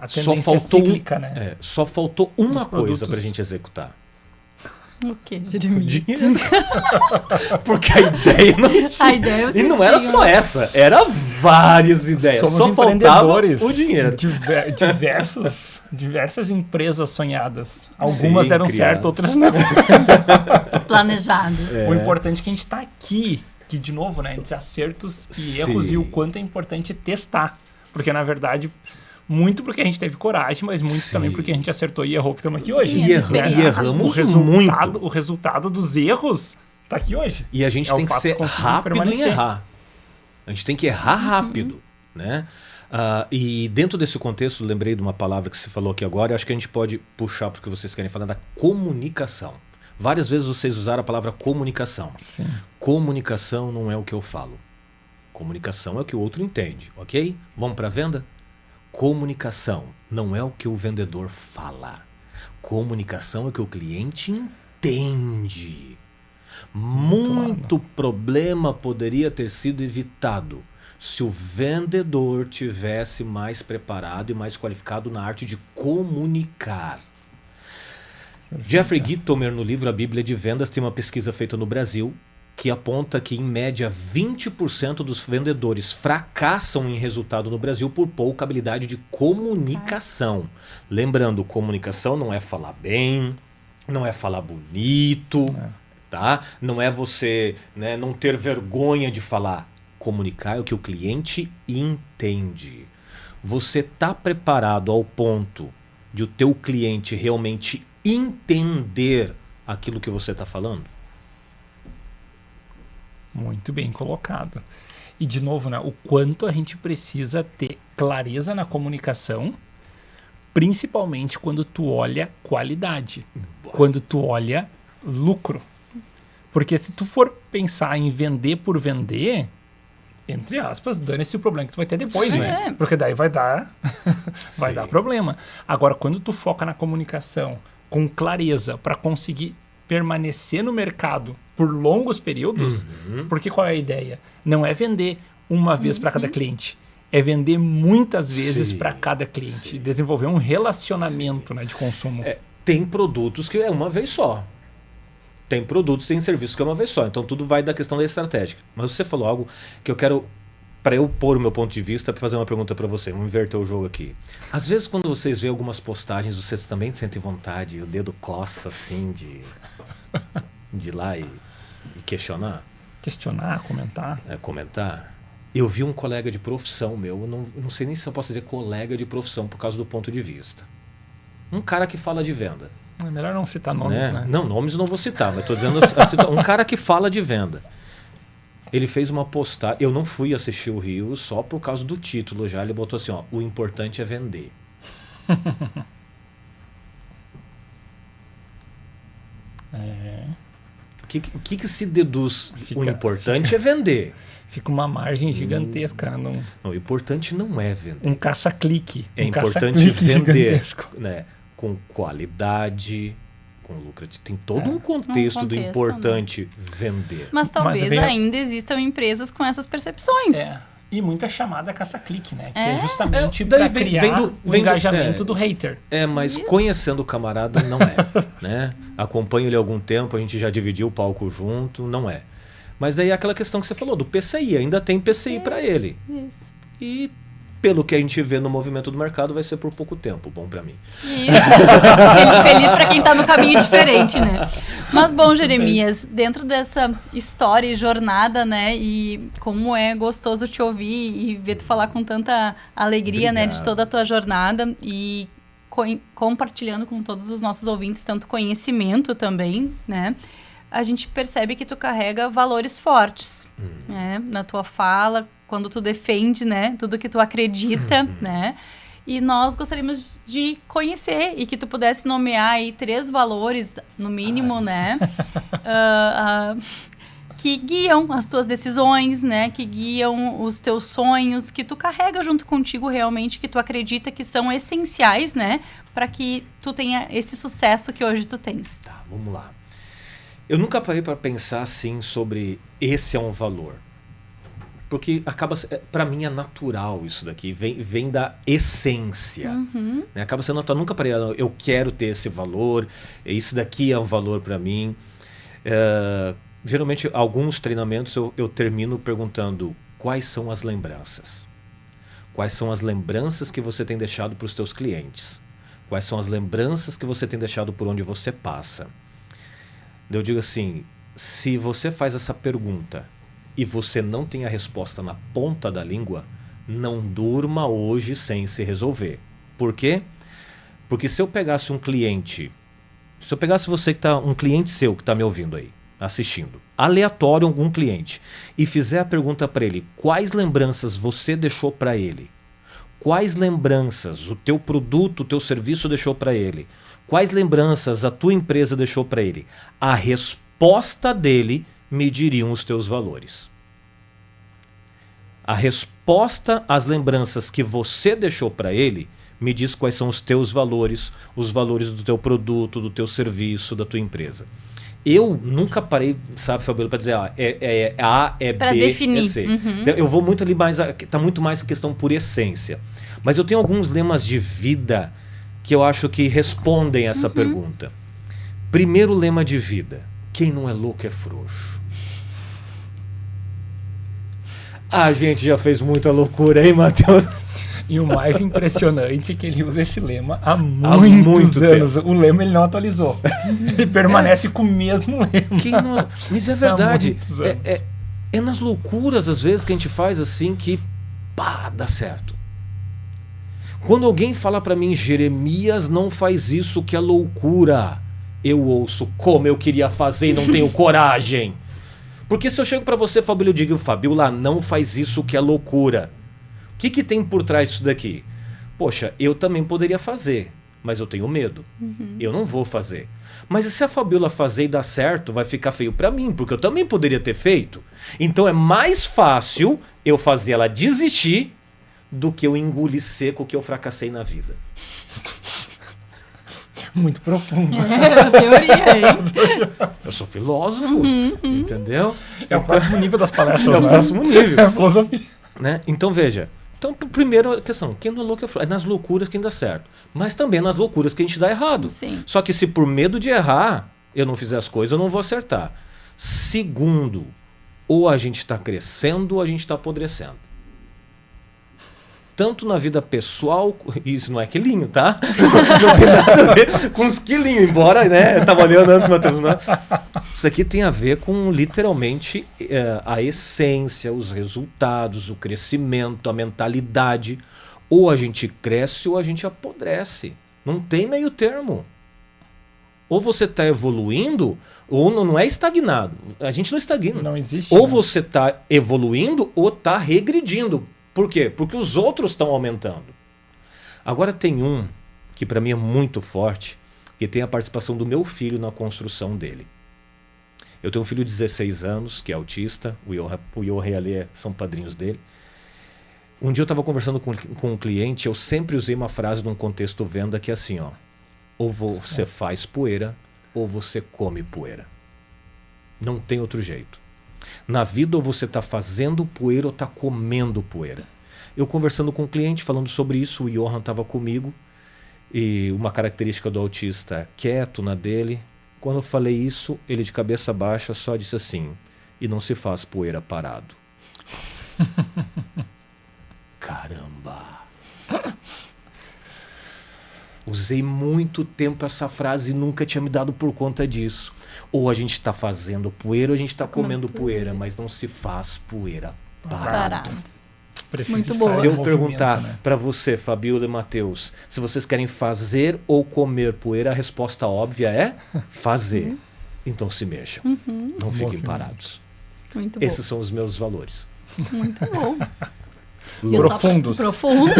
a Só tendência faltou, cíclica, né? só faltou uma Dos coisa produtos. pra gente executar. O quê, Jeremias? Dinheiro. Porque a ideia não tinha. A ideia E vocês não era tinham. só essa, era várias ideias. Somos Só faltava empreendedores. o dinheiro. Diversas empresas sonhadas. Algumas Sim, deram criadas. certo, outras não. Planejados. É. O importante é que a gente está aqui, que de novo, né, entre acertos e erros, Sim. e o quanto é importante testar. Porque, na verdade, muito porque a gente teve coragem, mas muito Sim. também porque a gente acertou e errou que estamos aqui hoje. Sim, E, as e erramos muito. O resultado dos erros está aqui hoje. E a gente É o tem que fato de ser conseguir rápido em permanecer. errar. A gente tem que errar rápido, né? E dentro desse contexto, lembrei de uma palavra que você falou aqui agora, e acho que a gente pode puxar porque vocês querem falar da comunicação. Várias vezes vocês usaram a palavra comunicação. Sim. Comunicação não é o que eu falo. Comunicação é o que o outro entende, ok? Vamos para a venda? Comunicação não é o que o vendedor fala. Comunicação é o que o cliente entende. Muito problema poderia ter sido evitado se o vendedor tivesse mais preparado e mais qualificado na arte de comunicar. Jeffrey Gitomer, no livro A Bíblia de Vendas, tem uma pesquisa feita no Brasil que aponta que, em média, 20% dos vendedores fracassam em resultado no Brasil por pouca habilidade de comunicação. Lembrando, comunicação não é falar bem, não é falar bonito, tá? Não é você, né, não ter vergonha de falar. Comunicar é o que o cliente entende. Você está preparado ao ponto de o teu cliente realmente entender aquilo que você está falando? Muito bem colocado. E, de novo, né, o quanto a gente precisa ter clareza na comunicação, principalmente quando tu olha qualidade, quando tu olha lucro. Porque se tu for pensar em vender por vender, entre aspas, dane-se o problema que tu vai ter depois, Sim. né? Porque daí vai dar Sim. problema. Agora, quando tu foca na comunicação com clareza para conseguir permanecer no mercado por longos períodos, porque qual é a ideia? Não é vender uma vez para cada cliente, é vender muitas vezes Sim, para cada cliente, sim. desenvolver um relacionamento, né, de consumo. Tem produtos que é uma vez só. Tem produtos, tem serviços que é uma vez só. Então tudo vai da questão da estratégia. Mas você falou algo que eu quero, para eu pôr o meu ponto de vista, para fazer uma pergunta para você. Vamos inverter o jogo aqui. Às vezes quando vocês veem algumas postagens, vocês também sentem vontade, o dedo coça assim de ir lá e questionar, Questionar, comentar. comentar. Eu vi um colega de profissão meu, eu não sei nem se eu posso dizer colega de profissão por causa do ponto de vista. Um cara que fala de venda. É melhor não citar nomes, né? Não, nomes eu não vou citar, mas estou dizendo um cara que fala de venda. Ele fez uma postagem, eu não fui assistir o Rio só por causa do título já, ele botou assim, ó, o importante é vender. O que se deduz? O importante é vender. Fica uma margem gigantesca, né? Não, o importante não é vender. Um caça-clique. É um importante caça-clique vender, gigantesco. né? Com qualidade, com lucratividade. Tem todo um contexto, Um contexto, do importante vender. Mas talvez bem- ainda existam empresas com essas percepções. É. E muita chamada caça-clique, né? Que É. é justamente Daí para vem- criar vem do- o vem do- engajamento do hater. Mas conhecendo o camarada, não é. Né? Acompanho ele há algum tempo, a gente já dividiu o palco junto, não é. Mas daí é aquela questão que você falou, do PCI, ainda tem PCI para ele. Isso. E pelo que a gente vê no movimento do mercado, vai ser por pouco tempo, bom para mim. Isso. Feliz para quem tá no caminho diferente, né? Mas bom, Jeremias, dentro dessa história e jornada, né? E como é gostoso te ouvir e ver tu falar com tanta alegria, né? De toda a tua jornada e compartilhando com todos os nossos ouvintes tanto conhecimento também, né? A gente percebe que tu carrega valores fortes, né? Na tua fala, quando tu defende, né? Tudo que tu acredita, né? E nós gostaríamos de conhecer e que tu pudesse nomear aí 3 valores, no mínimo, né? Que guiam as tuas decisões, né? Que guiam os teus sonhos, que tu carrega junto contigo realmente, que tu acredita que são essenciais, né? Para que tu tenha esse sucesso que hoje tu tens. Tá, vamos lá. Eu nunca parei para pensar assim sobre esse é um valor. Porque acaba, para mim é natural isso daqui, vem da essência. Né? Acaba sendo natural, nunca parei, eu quero ter esse valor, isso daqui é um valor para mim. Geralmente, alguns treinamentos eu termino perguntando quais são as lembranças. Quais são as lembranças que você tem deixado para os teus clientes? Quais são as lembranças que você tem deixado por onde você passa? Eu digo assim, se você faz essa pergunta e você não tem a resposta na ponta da língua, não durma hoje sem se resolver. Por quê? Porque se eu pegasse um cliente, se eu pegasse você que tá, um cliente seu que está me ouvindo aí, assistindo, aleatório algum cliente, e fizer a pergunta para ele, quais lembranças você deixou para ele? Quais lembranças o teu produto, o teu serviço deixou para ele? Quais lembranças a tua empresa deixou para ele? A resposta dele mediriam os teus valores. A resposta às lembranças que você deixou para ele me diz quais são os teus valores, os valores do teu produto, do teu serviço, da tua empresa. Eu nunca parei, sabe, Fabíola, para dizer é A, é pra B, definir. é C. Eu vou muito ali mais, tá muito mais a questão por essência. Mas eu tenho alguns lemas de vida que eu acho que respondem essa pergunta. Primeiro lema de vida: quem não é louco é frouxo. A gente já fez muita loucura, hein, Matheus? E o mais impressionante é que ele usa esse lema há muitos anos. tempo. O lema ele não atualizou. Ele permanece com o mesmo lema. Quem não... Mas é verdade. Há muitos anos. É nas loucuras, às vezes, que a gente faz assim que pá, dá certo. Quando alguém fala pra mim, Jeremias não faz isso que é loucura, eu ouço como eu queria fazer e não tenho coragem. Porque se eu chego pra você, Fabíola, eu digo, Fabíola, não faz isso que é loucura. O que tem por trás disso daqui? Poxa, eu também poderia fazer, mas eu tenho medo. Eu não vou fazer. Mas e se a Fabíola fazer e dar certo, vai ficar feio pra mim, porque eu também poderia ter feito. Então é mais fácil eu fazer ela desistir do que eu engolir seco que eu fracassei na vida. Muito profundo. Teoria, hein? Eu sou filósofo, entendeu? É o próximo nível das palestras. É o né? próximo nível. É a filosofia. Né? Então veja, primeiro questão, quem não é louco é nas loucuras quem dá certo, mas também nas loucuras que a gente dá errado. Sim. Só que se por medo de errar eu não fizer as coisas, eu não vou acertar. Segundo, ou a gente está crescendo ou a gente está apodrecendo. Tanto na vida pessoal, isso não é quilinho, tá? Não tem nada a ver com os quilinhos, embora, né? Eu tava olhando antes, Matheus, não. Isso aqui tem a ver com, literalmente, a essência, os resultados, o crescimento, a mentalidade. Ou a gente cresce ou a gente apodrece. Não tem meio termo. Ou você está evoluindo, ou não é estagnado. A gente não estagna. Não existe. Ou né? você está evoluindo ou está regredindo. Por quê? Porque os outros estão aumentando. Agora tem um que para mim é muito forte, que tem a participação do meu filho na construção dele. Eu tenho um filho de 16 anos, que é autista, o Johan e a Lê são padrinhos dele. Um dia eu estava conversando com um cliente, eu sempre usei uma frase num contexto venda que é assim, ó: ou você faz poeira, ou você come poeira. Não tem outro jeito. Na vida, ou você está fazendo poeira ou está comendo poeira. Eu conversando com um cliente, falando sobre isso, o Johan estava comigo, e uma característica do autista, quieto na dele. Quando eu falei isso, ele de cabeça baixa só disse assim: e não se faz poeira parado. Caramba! Usei muito tempo essa frase e nunca tinha me dado por conta disso. Ou a gente está fazendo poeira ou a gente está comendo poeira, mas não se faz poeira parado. Muito estar boa. Se em eu perguntar movimento, né? para você, Fabiola e Matheus, se vocês querem fazer ou comer poeira, a resposta óbvia é fazer. Então se mexam. Não fiquem Movimento. parados. Muito bom. Esses são os meus valores. Muito bom. Profundos. Profundos,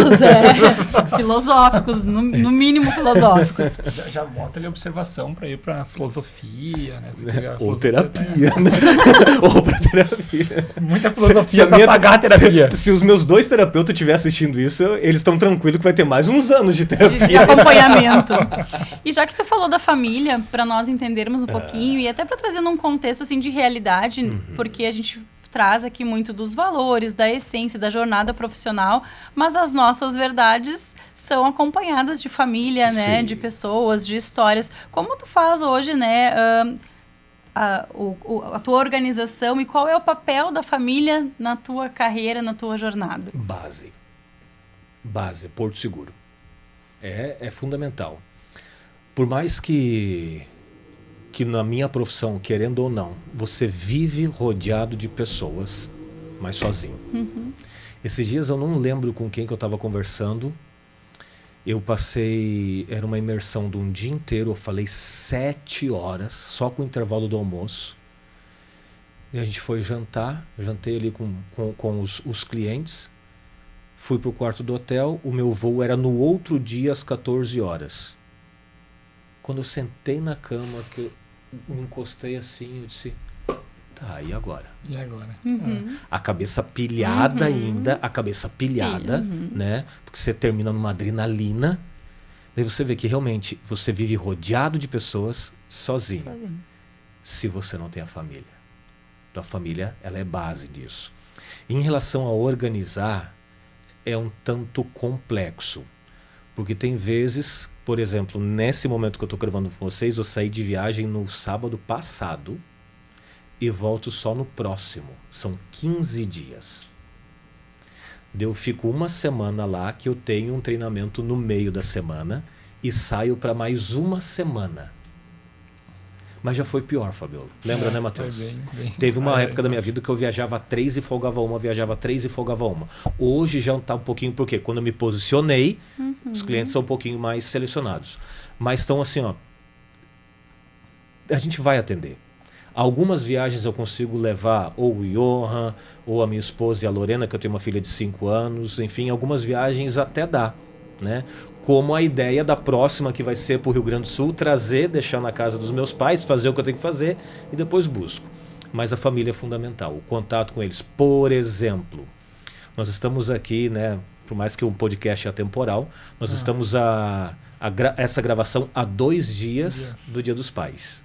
filosóficos, no mínimo filosóficos. Já bota ali a observação para ir para filosofia, né? Se quiser, a Ou filosofia, terapia, né? Ou para terapia. Muita Se filosofia a para minha- pagar a terapia. Se os meus 2 terapeutas estiverem assistindo isso, eles estão tranquilos que vai ter mais uns anos de De terapia. acompanhamento. E já que tu falou da família, para nós entendermos um pouquinho e até para trazer num contexto assim de realidade, porque a gente traz aqui muito dos valores, da essência, da jornada profissional, mas as nossas verdades são acompanhadas de família, né, Sim. de pessoas, de histórias. Como tu faz hoje, né, a tua organização e qual é o papel da família na tua carreira, na tua jornada? Base, Porto Seguro. É fundamental. Por mais que na minha profissão, querendo ou não, você vive rodeado de pessoas, mas sozinho. Esses dias eu não lembro com quem que eu estava conversando. Eu passei, era uma imersão de um dia inteiro, eu falei 7 horas, só com o intervalo do almoço. E a gente foi jantar, jantei ali com os clientes. Fui pro quarto do hotel, o meu voo era no outro dia às 14 horas. Quando eu sentei na cama, que eu me encostei assim, eu disse, tá, e agora? E agora? A cabeça pilhada ainda, né? Porque você termina numa adrenalina. Daí você vê que realmente você vive rodeado de pessoas sozinho. Se você não tem a família. Tua família, ela é base disso. Em relação a organizar, é um tanto complexo. Porque tem vezes, por exemplo, nesse momento que eu estou gravando com vocês, eu saí de viagem no sábado passado e volto só no próximo. São 15 dias. Eu fico uma semana lá, que eu tenho um treinamento no meio da semana e saio para mais uma semana. Mas já foi pior, Fabiola. Lembra, né, Matheus? Bem. Teve uma época da minha vida que eu viajava 3 e folgava uma, viajava 3 e folgava uma. Hoje já está um pouquinho, porque quando eu me posicionei, os clientes são um pouquinho mais selecionados. Mas estão assim, ó. A gente vai atender. Algumas viagens eu consigo levar ou o Johan, ou a minha esposa e a Lorena, que eu tenho uma filha de 5 anos. Enfim, algumas viagens até dá, né? Como a ideia da próxima, que vai ser para o Rio Grande do Sul, trazer, deixar na casa dos meus pais, fazer o que eu tenho que fazer e depois busco. Mas a família é fundamental, o contato com eles. Por exemplo, nós estamos aqui, né, por mais que um podcast é atemporal, nós estamos essa gravação há 2 dias do Dia dos Pais.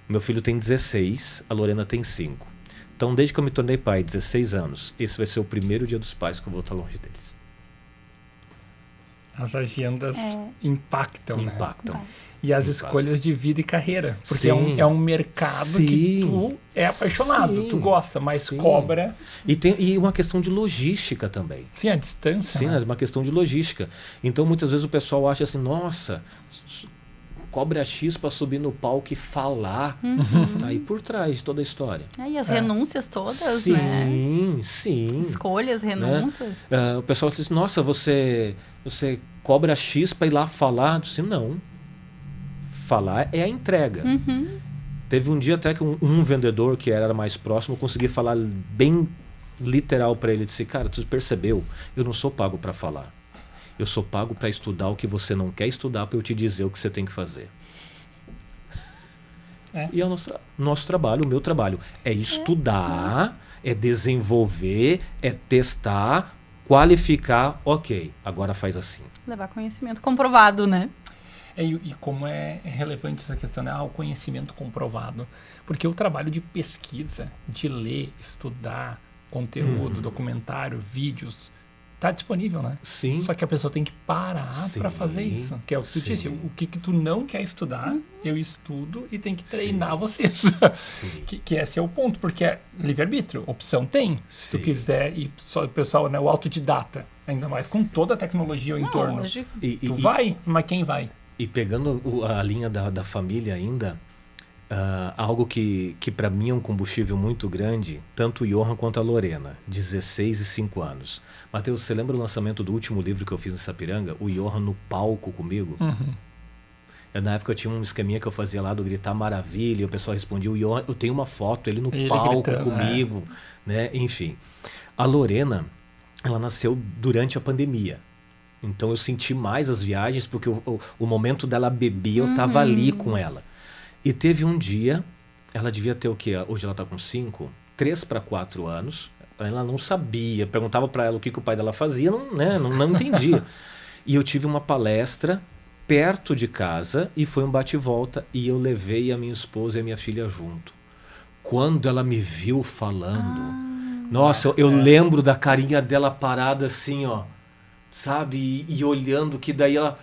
Meu filho tem 16, a Lorena tem 5. Então, desde que eu me tornei pai, 16 anos, esse vai ser o primeiro Dia dos Pais que eu vou estar longe deles. As agendas impactam, né? Impactam. E as Impactam. escolhas de vida e carreira. Porque Sim. é um mercado que Sim. tu é apaixonado, Sim. tu gosta, mas Sim. cobra. E uma questão de logística também. Sim, a distância. Sim, né? é uma questão de logística. Então, muitas vezes o pessoal acha assim, nossa, cobra X para subir no palco e falar. Tá aí por trás de toda a história. E as renúncias todas, sim, né? sim. Escolhas, renúncias. O pessoal diz, nossa, você cobra X para ir lá falar? Eu disse, não. Falar é a entrega. Teve um dia até que um vendedor que era mais próximo, eu consegui falar bem literal para ele. Eu disse, cara, tu percebeu? Eu não sou pago para falar. Eu sou pago para estudar o que você não quer estudar para eu te dizer o que você tem que fazer. E é o nosso trabalho, o meu trabalho. É estudar, é desenvolver, é testar, qualificar. Ok, agora faz assim. Levar conhecimento comprovado, né? E como é relevante essa questão, né? O conhecimento comprovado. Porque o trabalho de pesquisa, de ler, estudar, conteúdo, documentário, vídeos, tá disponível, né? Sim. Só que a pessoa tem que parar Sim, para fazer isso. Que é o que tu sim. disse. O que tu não quer estudar, eu estudo e tem que treinar Sim. vocês. Sim. que esse é o ponto, porque é livre-arbítrio. Opção tem. Se tu Sim. quiser, e só o pessoal, né, o autodidata, ainda mais com toda a tecnologia ao entorno. Lógico. Tu vai, mas quem vai? E pegando a linha da família ainda, algo que para mim é um combustível muito grande, tanto o Johan quanto a Lorena, 16 e 5 anos. Matheus, você lembra o lançamento do último livro que eu fiz em Sapiranga? O Johan no palco comigo? Na época eu tinha um esqueminha que eu fazia lá do Gritar Maravilha, e o pessoal respondia, o Johan, eu tenho uma foto, ele no palco gritando, comigo, né? Enfim. A Lorena, ela nasceu durante a pandemia. Então eu senti mais as viagens, porque o momento dela beber, eu tava ali com ela. E teve um dia, ela devia ter o quê? Hoje ela tá com 5, 3 para 4 anos. Ela não sabia, perguntava para ela o que o pai dela fazia, não entendia. E eu tive uma palestra perto de casa e foi um bate-volta e eu levei a minha esposa e a minha filha junto. Quando ela me viu falando, nossa, eu lembro da carinha dela parada assim, ó, sabe? E olhando que daí ela,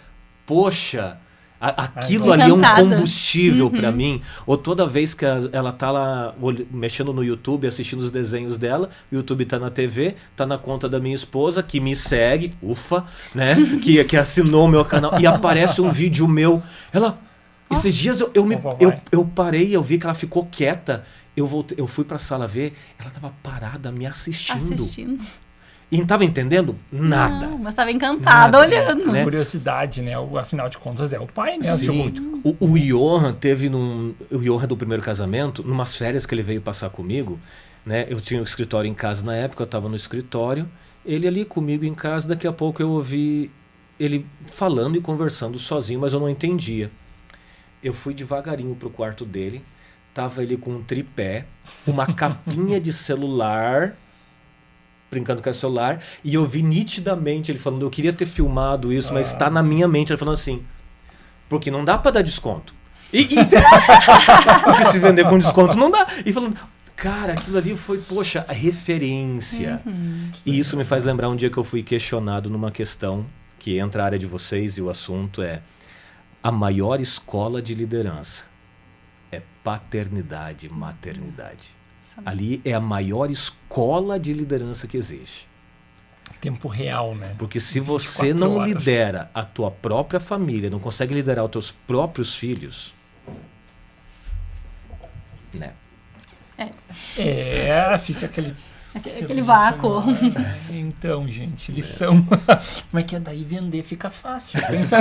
poxa, aquilo ali é um combustível para mim. Ou toda vez que ela tá lá mexendo no YouTube, assistindo os desenhos dela, o YouTube tá na TV, tá na conta da minha esposa, que me segue, ufa, né? que assinou o meu canal, e aparece um vídeo meu. Ela, esses dias eu parei, eu vi que ela ficou quieta, eu fui pra sala ver, ela tava parada me assistindo. E não estava entendendo nada. Não, mas estava encantada olhando. Né? Curiosidade, né? Afinal de contas, é o pai, né? Sim. O Johan teve o Johan do primeiro casamento, numas férias que ele veio passar comigo, né? Eu tinha um escritório em casa na época, eu estava no escritório, ele ali comigo em casa, daqui a pouco eu ouvi ele falando e conversando sozinho, mas eu não entendia. Eu fui devagarinho pro quarto dele, tava ele com um tripé, uma capinha de celular, brincando com o celular, e eu vi nitidamente ele falando, eu queria ter filmado isso, mas está na minha mente. Ele falando assim, porque não dá para dar desconto. Porque se vender com desconto não dá. E falando, cara, aquilo ali foi, poxa, a referência. E isso me faz lembrar um dia que eu fui questionado numa questão que entra a área de vocês e o assunto é a maior escola de liderança é paternidade e maternidade. Ali é a maior escola de liderança que existe. Tempo real, né? Porque se você não lidera a tua própria família, não consegue liderar os teus próprios filhos, né? Fica aquele vácuo. Então, gente, lição. Como é que é daí vender? Fica fácil. Pensa.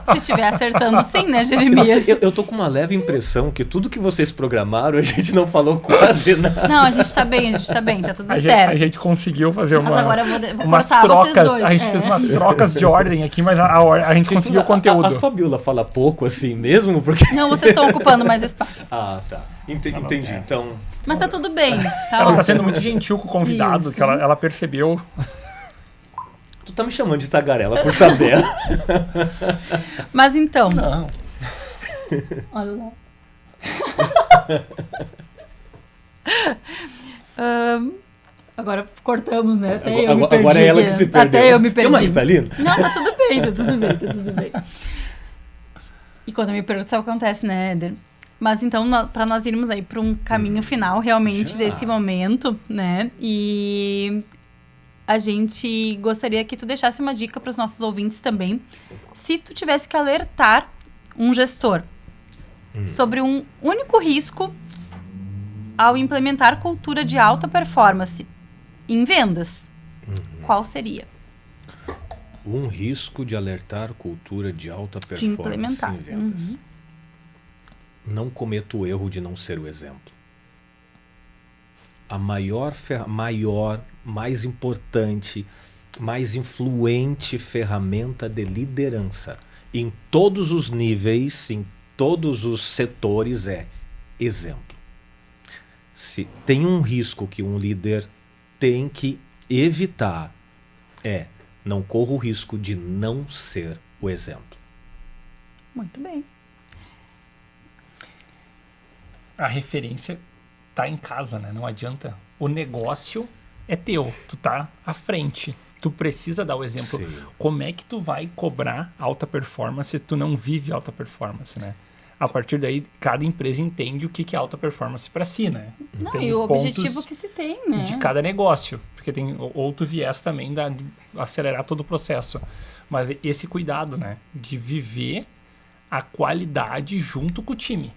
Se estiver acertando, sim, né, Jeremias? Eu tô com uma leve impressão que tudo que vocês programaram, a gente não falou quase nada. Não, a gente tá bem, tá tudo certo. A gente conseguiu fazer mas agora eu vou umas trocas. A gente fez umas trocas de ordem aqui, mas a gente conseguiu o conteúdo. A Fabiola fala pouco assim mesmo, porque... Não, vocês estão ocupando mais espaço. Ah, tá. Entendi. Então... Mas tá tudo bem. Ela tá sendo muito gentil com o convidado, isso. que ela percebeu. Tu tá me chamando de tagarela por tabela. Mas então... Não. Olha lá. Agora cortamos, né? Agora é ela que se perdeu. Até eu me perdi. Tem uma Ritalina? Não, tá tudo bem. E quando eu me pergunto, sabe o que acontece, né, Éder? Mas então, para nós irmos aí para um caminho final realmente desse momento, né? E a gente gostaria que tu deixasse uma dica para os nossos ouvintes também. Se tu tivesse que alertar um gestor sobre um único risco ao implementar cultura de alta performance em vendas, qual seria? Um risco de alertar cultura de alta performance de implementar. em vendas. Não cometa o erro de não ser o exemplo. A maior, mais importante, mais influente ferramenta de liderança em todos os níveis, em todos os setores é exemplo. Se tem um risco que um líder tem que evitar, não corra o risco de não ser o exemplo. Muito bem. A referência tá em casa, né? Não adianta. O negócio é teu, tu tá à frente. Tu precisa dar o exemplo. Sim. Como é que tu vai cobrar alta performance se tu não vive alta performance, né? A partir daí, cada empresa entende o que é alta performance para si, né? Não, Tem e o pontos objetivo que se tem, né? de cada negócio. Porque tem outro viés também de acelerar todo o processo. Mas esse cuidado, né? De viver a qualidade junto com o time.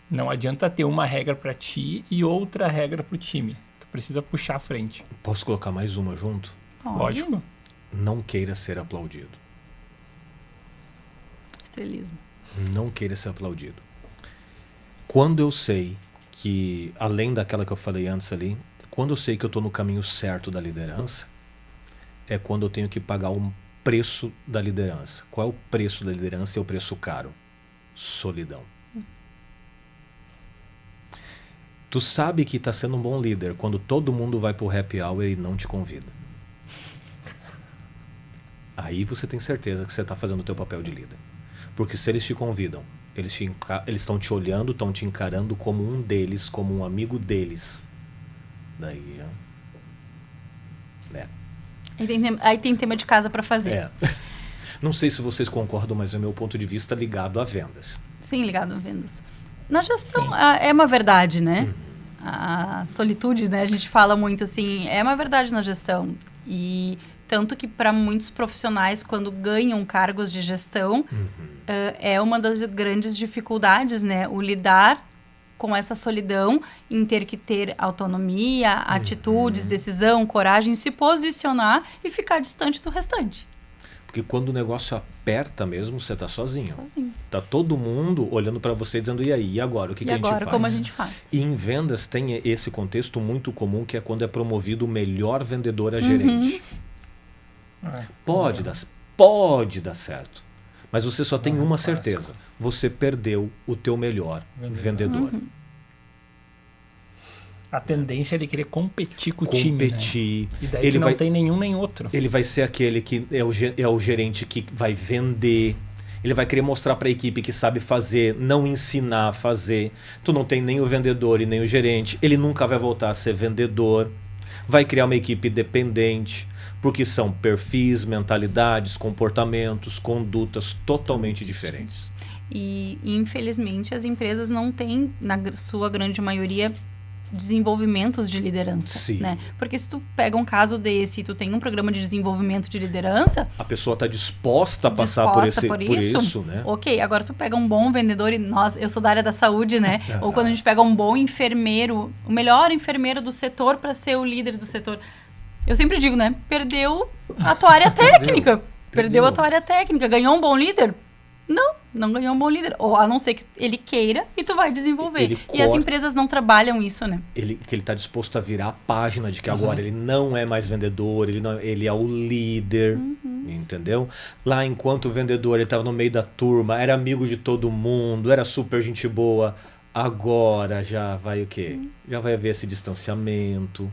Não adianta ter uma regra para ti e outra regra para o time. Tu precisa puxar à frente. Posso colocar mais uma junto? Pode. Lógico. Não queira ser aplaudido. Estrelismo. Não queira ser aplaudido. Quando eu sei que, além daquela que eu falei antes ali, quando eu sei que eu estou no caminho certo da liderança, é quando eu tenho que pagar um preço da liderança. Qual é o preço da liderança? É o preço caro. Solidão. Tu sabe que está sendo um bom líder quando todo mundo vai pro happy hour e não te convida. Aí você tem certeza que você está fazendo o teu papel de líder. Porque se eles te convidam, eles estão te olhando, estão te encarando como um deles, como um amigo deles. Daí, Aí tem tema de casa para fazer. é. Não sei se vocês concordam, mas é o meu ponto de vista ligado a vendas. Sim, ligado a vendas. Na gestão, é uma verdade, né? A solitude, né? A gente fala muito assim, é uma verdade na gestão. E tanto que para muitos profissionais, quando ganham cargos de gestão, é uma das grandes dificuldades, né? O lidar com essa solidão em ter que ter autonomia, atitudes, decisão, coragem, se posicionar e ficar distante do restante. Porque quando o negócio aperta mesmo, você tá sozinho. Tá todo mundo olhando para você dizendo, e aí, e agora? O que a gente faz? Como a gente faz? E em vendas tem esse contexto muito comum, que é quando é promovido o melhor vendedor a gerente. Pode dar certo. Mas você só tem uma certeza. Você perdeu o teu melhor vendedor. A tendência é ele querer competir com o time, né? E daí Ele não tem nenhum nem outro. Ele vai ser aquele que é o gerente que vai vender. Ele vai querer mostrar para a equipe que sabe fazer, não ensinar a fazer. Tu não tem nem o vendedor e nem o gerente. Ele nunca vai voltar a ser vendedor. Vai criar uma equipe dependente, porque são perfis, mentalidades, comportamentos, condutas totalmente diferentes. E infelizmente as empresas não têm, na sua grande maioria, desenvolvimentos de liderança. Sim. Né? Porque se tu pega um caso desse e tu tem um programa de desenvolvimento de liderança, a pessoa está disposta a passar por isso, né? Ok, agora tu pega um bom vendedor, e eu sou da área da saúde, né? Ou quando a gente pega um bom enfermeiro, o melhor enfermeiro do setor para ser o líder do setor. Eu sempre digo, né? Perdeu a tua área técnica. Perdeu a tua área técnica. Ganhou um bom líder? Não ganhou um bom líder. Ou a não ser que ele queira e tu vai desenvolver. E as empresas não trabalham isso, né? Que ele está disposto a virar a página de que agora ele não é mais vendedor, ele é o líder, entendeu? Lá, enquanto o vendedor ele estava no meio da turma, era amigo de todo mundo, era super gente boa. Agora já vai o quê? Já vai haver esse distanciamento.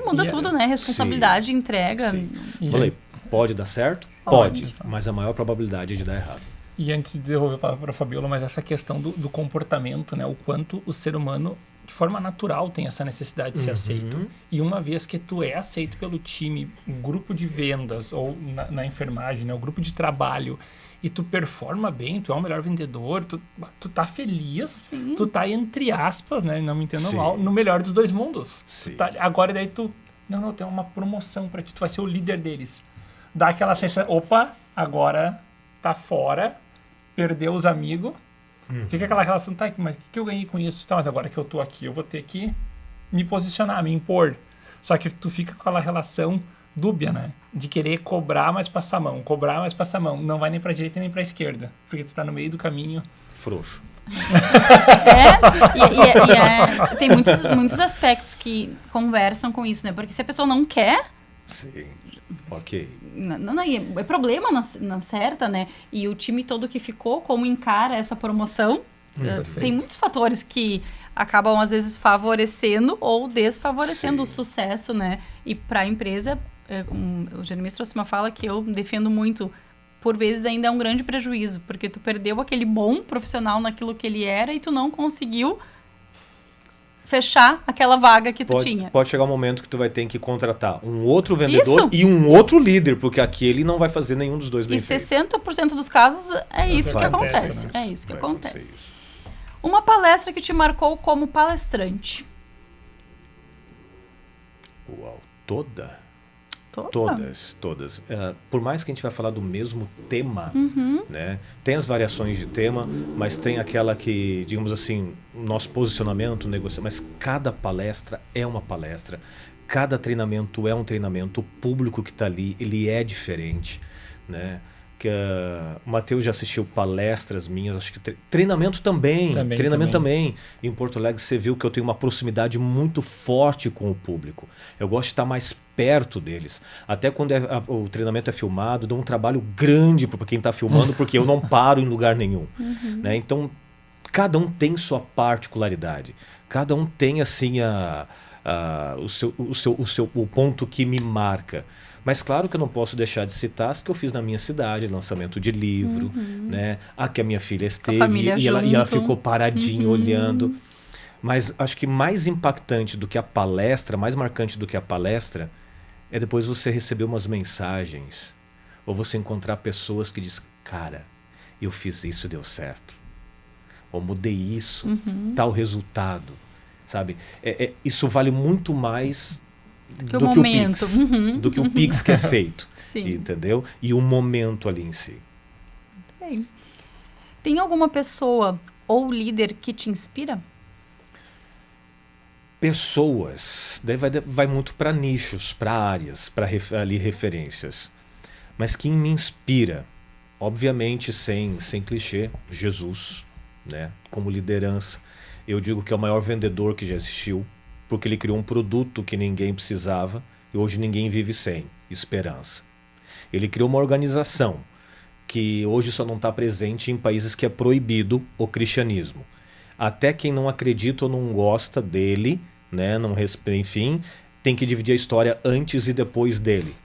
Muda tudo, né? Responsabilidade, sim, entrega. Sim. Falei, pode dar certo? Pode, mas a maior probabilidade é de dar errado. E antes de devolver a palavra para a Fabiola, mas essa questão do comportamento, né? O quanto o ser humano, de forma natural, tem essa necessidade de ser aceito. E uma vez que tu é aceito pelo time, o grupo de vendas ou na enfermagem, né? O grupo de trabalho, e tu performa bem, tu é o melhor vendedor, tu tá feliz, Sim. tu tá, entre aspas, né? Não me entendo mal, no melhor dos dois mundos. Agora daí não, tem uma promoção para ti, tu vai ser o líder deles. Dá aquela sensação, opa, agora tá fora, perdeu os amigos, fica aquela relação, tá, mas o que eu ganhei com isso? Tá, mas agora que eu tô aqui, eu vou ter que me posicionar, me impor. Só que tu fica com aquela relação dúbia, né? De querer cobrar, mas passar a mão. Cobrar, mas passar a mão. Não vai nem pra direita nem pra esquerda, porque tu tá no meio do caminho. Frouxo. Tem muitos aspectos que conversam com isso, né? Porque se a pessoa não quer... Sim, ok. Não, é problema na certa, né? E o time todo que ficou, como encara essa promoção, tem muitos fatores que acabam, às vezes, favorecendo ou desfavorecendo o sucesso, né? E para a empresa, o Jeremias trouxe uma fala que eu defendo muito, por vezes ainda é um grande prejuízo, porque tu perdeu aquele bom profissional naquilo que ele era e tu não conseguiu fechar aquela vaga que tu tinha. Pode chegar um momento que tu vai ter que contratar um outro vendedor Isso. e um outro líder, porque aquele não vai fazer nenhum dos dois bem E feito. 60% dos casos é isso que Vai acontece. acontecer, É isso que Vai acontecer acontece. isso. Uma palestra que te marcou como palestrante. Uau, toda? Toda? Todas. Por mais que a gente vai falar do mesmo tema, né? Tem as variações de tema, mas tem aquela que, digamos assim, nosso posicionamento, negociação, mas cada palestra é uma palestra, cada treinamento é um treinamento, o público que está ali, ele é diferente, né? O Matheus já assistiu palestras minhas, acho que treinamento também. Em Porto Alegre você viu que eu tenho uma proximidade muito forte com o público. Eu gosto de estar mais perto deles. Até quando o treinamento é filmado, dou um trabalho grande para quem está filmando, porque eu não paro em lugar nenhum. Né? Então, cada um tem sua particularidade. Cada um tem assim o ponto que me marca. Mas claro que eu não posso deixar de citar as que eu fiz na minha cidade, lançamento de livro, né? A que a minha filha esteve e ela ficou paradinha olhando. Mas acho que mais impactante do que a palestra, mais marcante do que a palestra, é depois você receber umas mensagens ou você encontrar pessoas que dizem, cara, eu fiz isso e deu certo. Ou mudei isso, tal resultado. Sabe? Isso vale muito mais do que o Pix. Do que o Pix que é feito. Sim. Entendeu? E o momento ali em si. Bem. Tem alguma pessoa ou líder que te inspira? Pessoas. Daí vai muito para nichos, para áreas, para ali referências. Mas quem me inspira, obviamente sem clichê, Jesus, né? Como liderança. Eu digo que é o maior vendedor que já existiu, porque ele criou um produto que ninguém precisava e hoje ninguém vive sem esperança. Ele criou uma organização que hoje só não está presente em países que é proibido o cristianismo. Até quem não acredita ou não gosta dele, né, não enfim, tem que dividir a história antes e depois dele,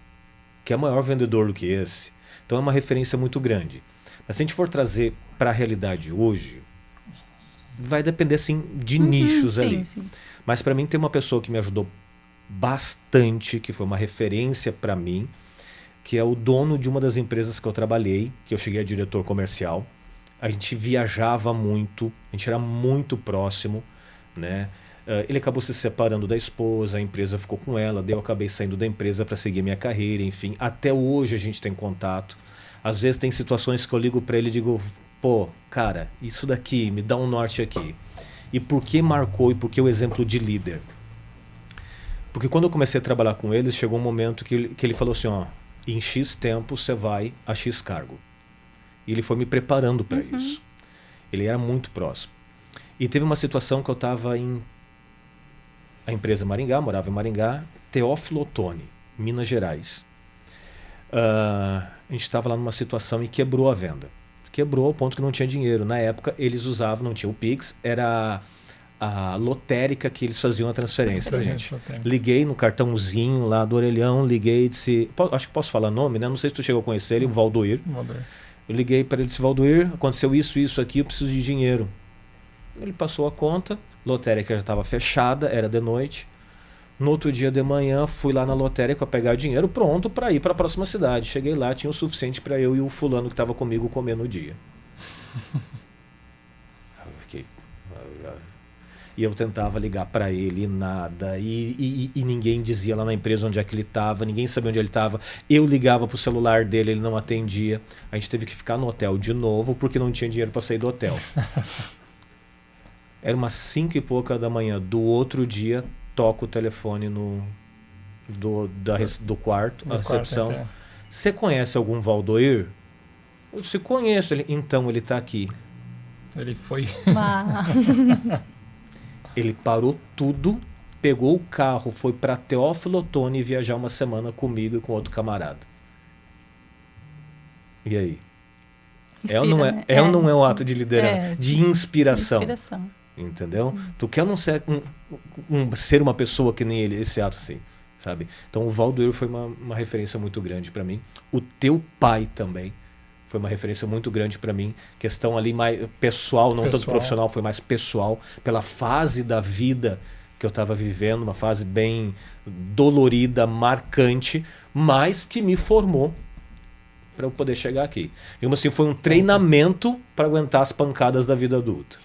que é maior vendedor do que esse. Então é uma referência muito grande. Mas se a gente for trazer para a realidade hoje, vai depender assim de nichos ali. Sim. Mas para mim tem uma pessoa que me ajudou bastante, que foi uma referência para mim, que é o dono de uma das empresas que eu trabalhei, que eu cheguei a diretor comercial. A gente viajava muito, a gente era muito próximo, né? Ele acabou se separando da esposa, a empresa ficou com ela, daí eu acabei saindo da empresa para seguir minha carreira, enfim. Até hoje a gente tem contato. Às vezes tem situações que eu ligo para ele e digo, pô, cara, isso daqui, me dá um norte aqui. E por que marcou e por que o exemplo de líder? Porque quando eu comecei a trabalhar com eles, chegou um momento que ele falou assim, ó, em X tempo você vai a X cargo. E ele foi me preparando para isso. Ele era muito próximo. E teve uma situação que eu estava a empresa Maringá, morava em Maringá, Teófilo Otoni, Minas Gerais. A gente estava lá numa situação e quebrou a venda. Quebrou ao ponto que não tinha dinheiro. Na época, eles usavam, não tinha o Pix, era a lotérica que eles faziam a transferência pra gente. Liguei no cartãozinho lá do orelhão, liguei e disse... Acho que posso falar nome, né? Não sei se tu chegou a conhecer ele, o Valdoir. Eu liguei para ele e disse, Valdoir, aconteceu isso aqui, eu preciso de dinheiro. Ele passou a conta, lotérica já estava fechada, era de noite. No outro dia de manhã, fui lá na lotérica pegar dinheiro pronto para ir para a próxima cidade. Cheguei lá, tinha o suficiente para eu e o fulano que estava comigo comer no dia. E eu tentava ligar para ele, nada. E ninguém dizia lá na empresa onde é que ele estava, ninguém sabia onde ele estava. Eu ligava para o celular dele, ele não atendia. A gente teve que ficar no hotel de novo porque não tinha dinheiro para sair do hotel. Era umas 5 e pouca da manhã do outro dia. Toco o telefone do quarto, a recepção. Você conhece algum Valdoir? Eu disse, conheço. Então, ele está aqui. Ele foi... Ele parou tudo, pegou o carro, foi para Teófilo Otoni viajar uma semana comigo e com outro camarada. E aí? Inspira, ou não é, né? ou não é um ato de liderança? De inspiração. Entendeu? Tu quer não ser ser uma pessoa que nem ele, esse ato assim, sabe? Então o Valdoir foi uma referência muito grande para mim. O teu pai também foi uma referência muito grande para mim. Questão ali mais pessoal, não tanto profissional, foi mais pessoal, pela fase da vida que eu estava vivendo, uma fase bem dolorida, marcante, mas que me formou para eu poder chegar aqui. E assim, foi um treinamento para aguentar as pancadas da vida adulta.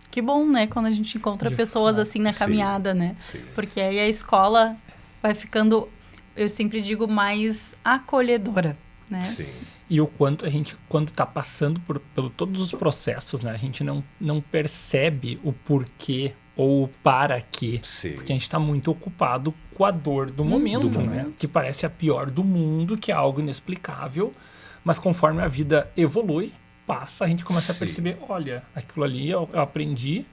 Que bom, né? Quando a gente encontra pessoas assim na caminhada, né? Sim. Porque aí a escola vai ficando, eu sempre digo, mais acolhedora, né? Sim. E o quanto a gente, quando está passando por todos os processos, né? A gente não percebe o porquê ou o para quê. Sim. Porque a gente está muito ocupado com a dor do momento, né? Que parece a pior do mundo, que é algo inexplicável. Mas conforme a vida evolui, passa, a gente começa a perceber, olha, aquilo ali eu aprendi,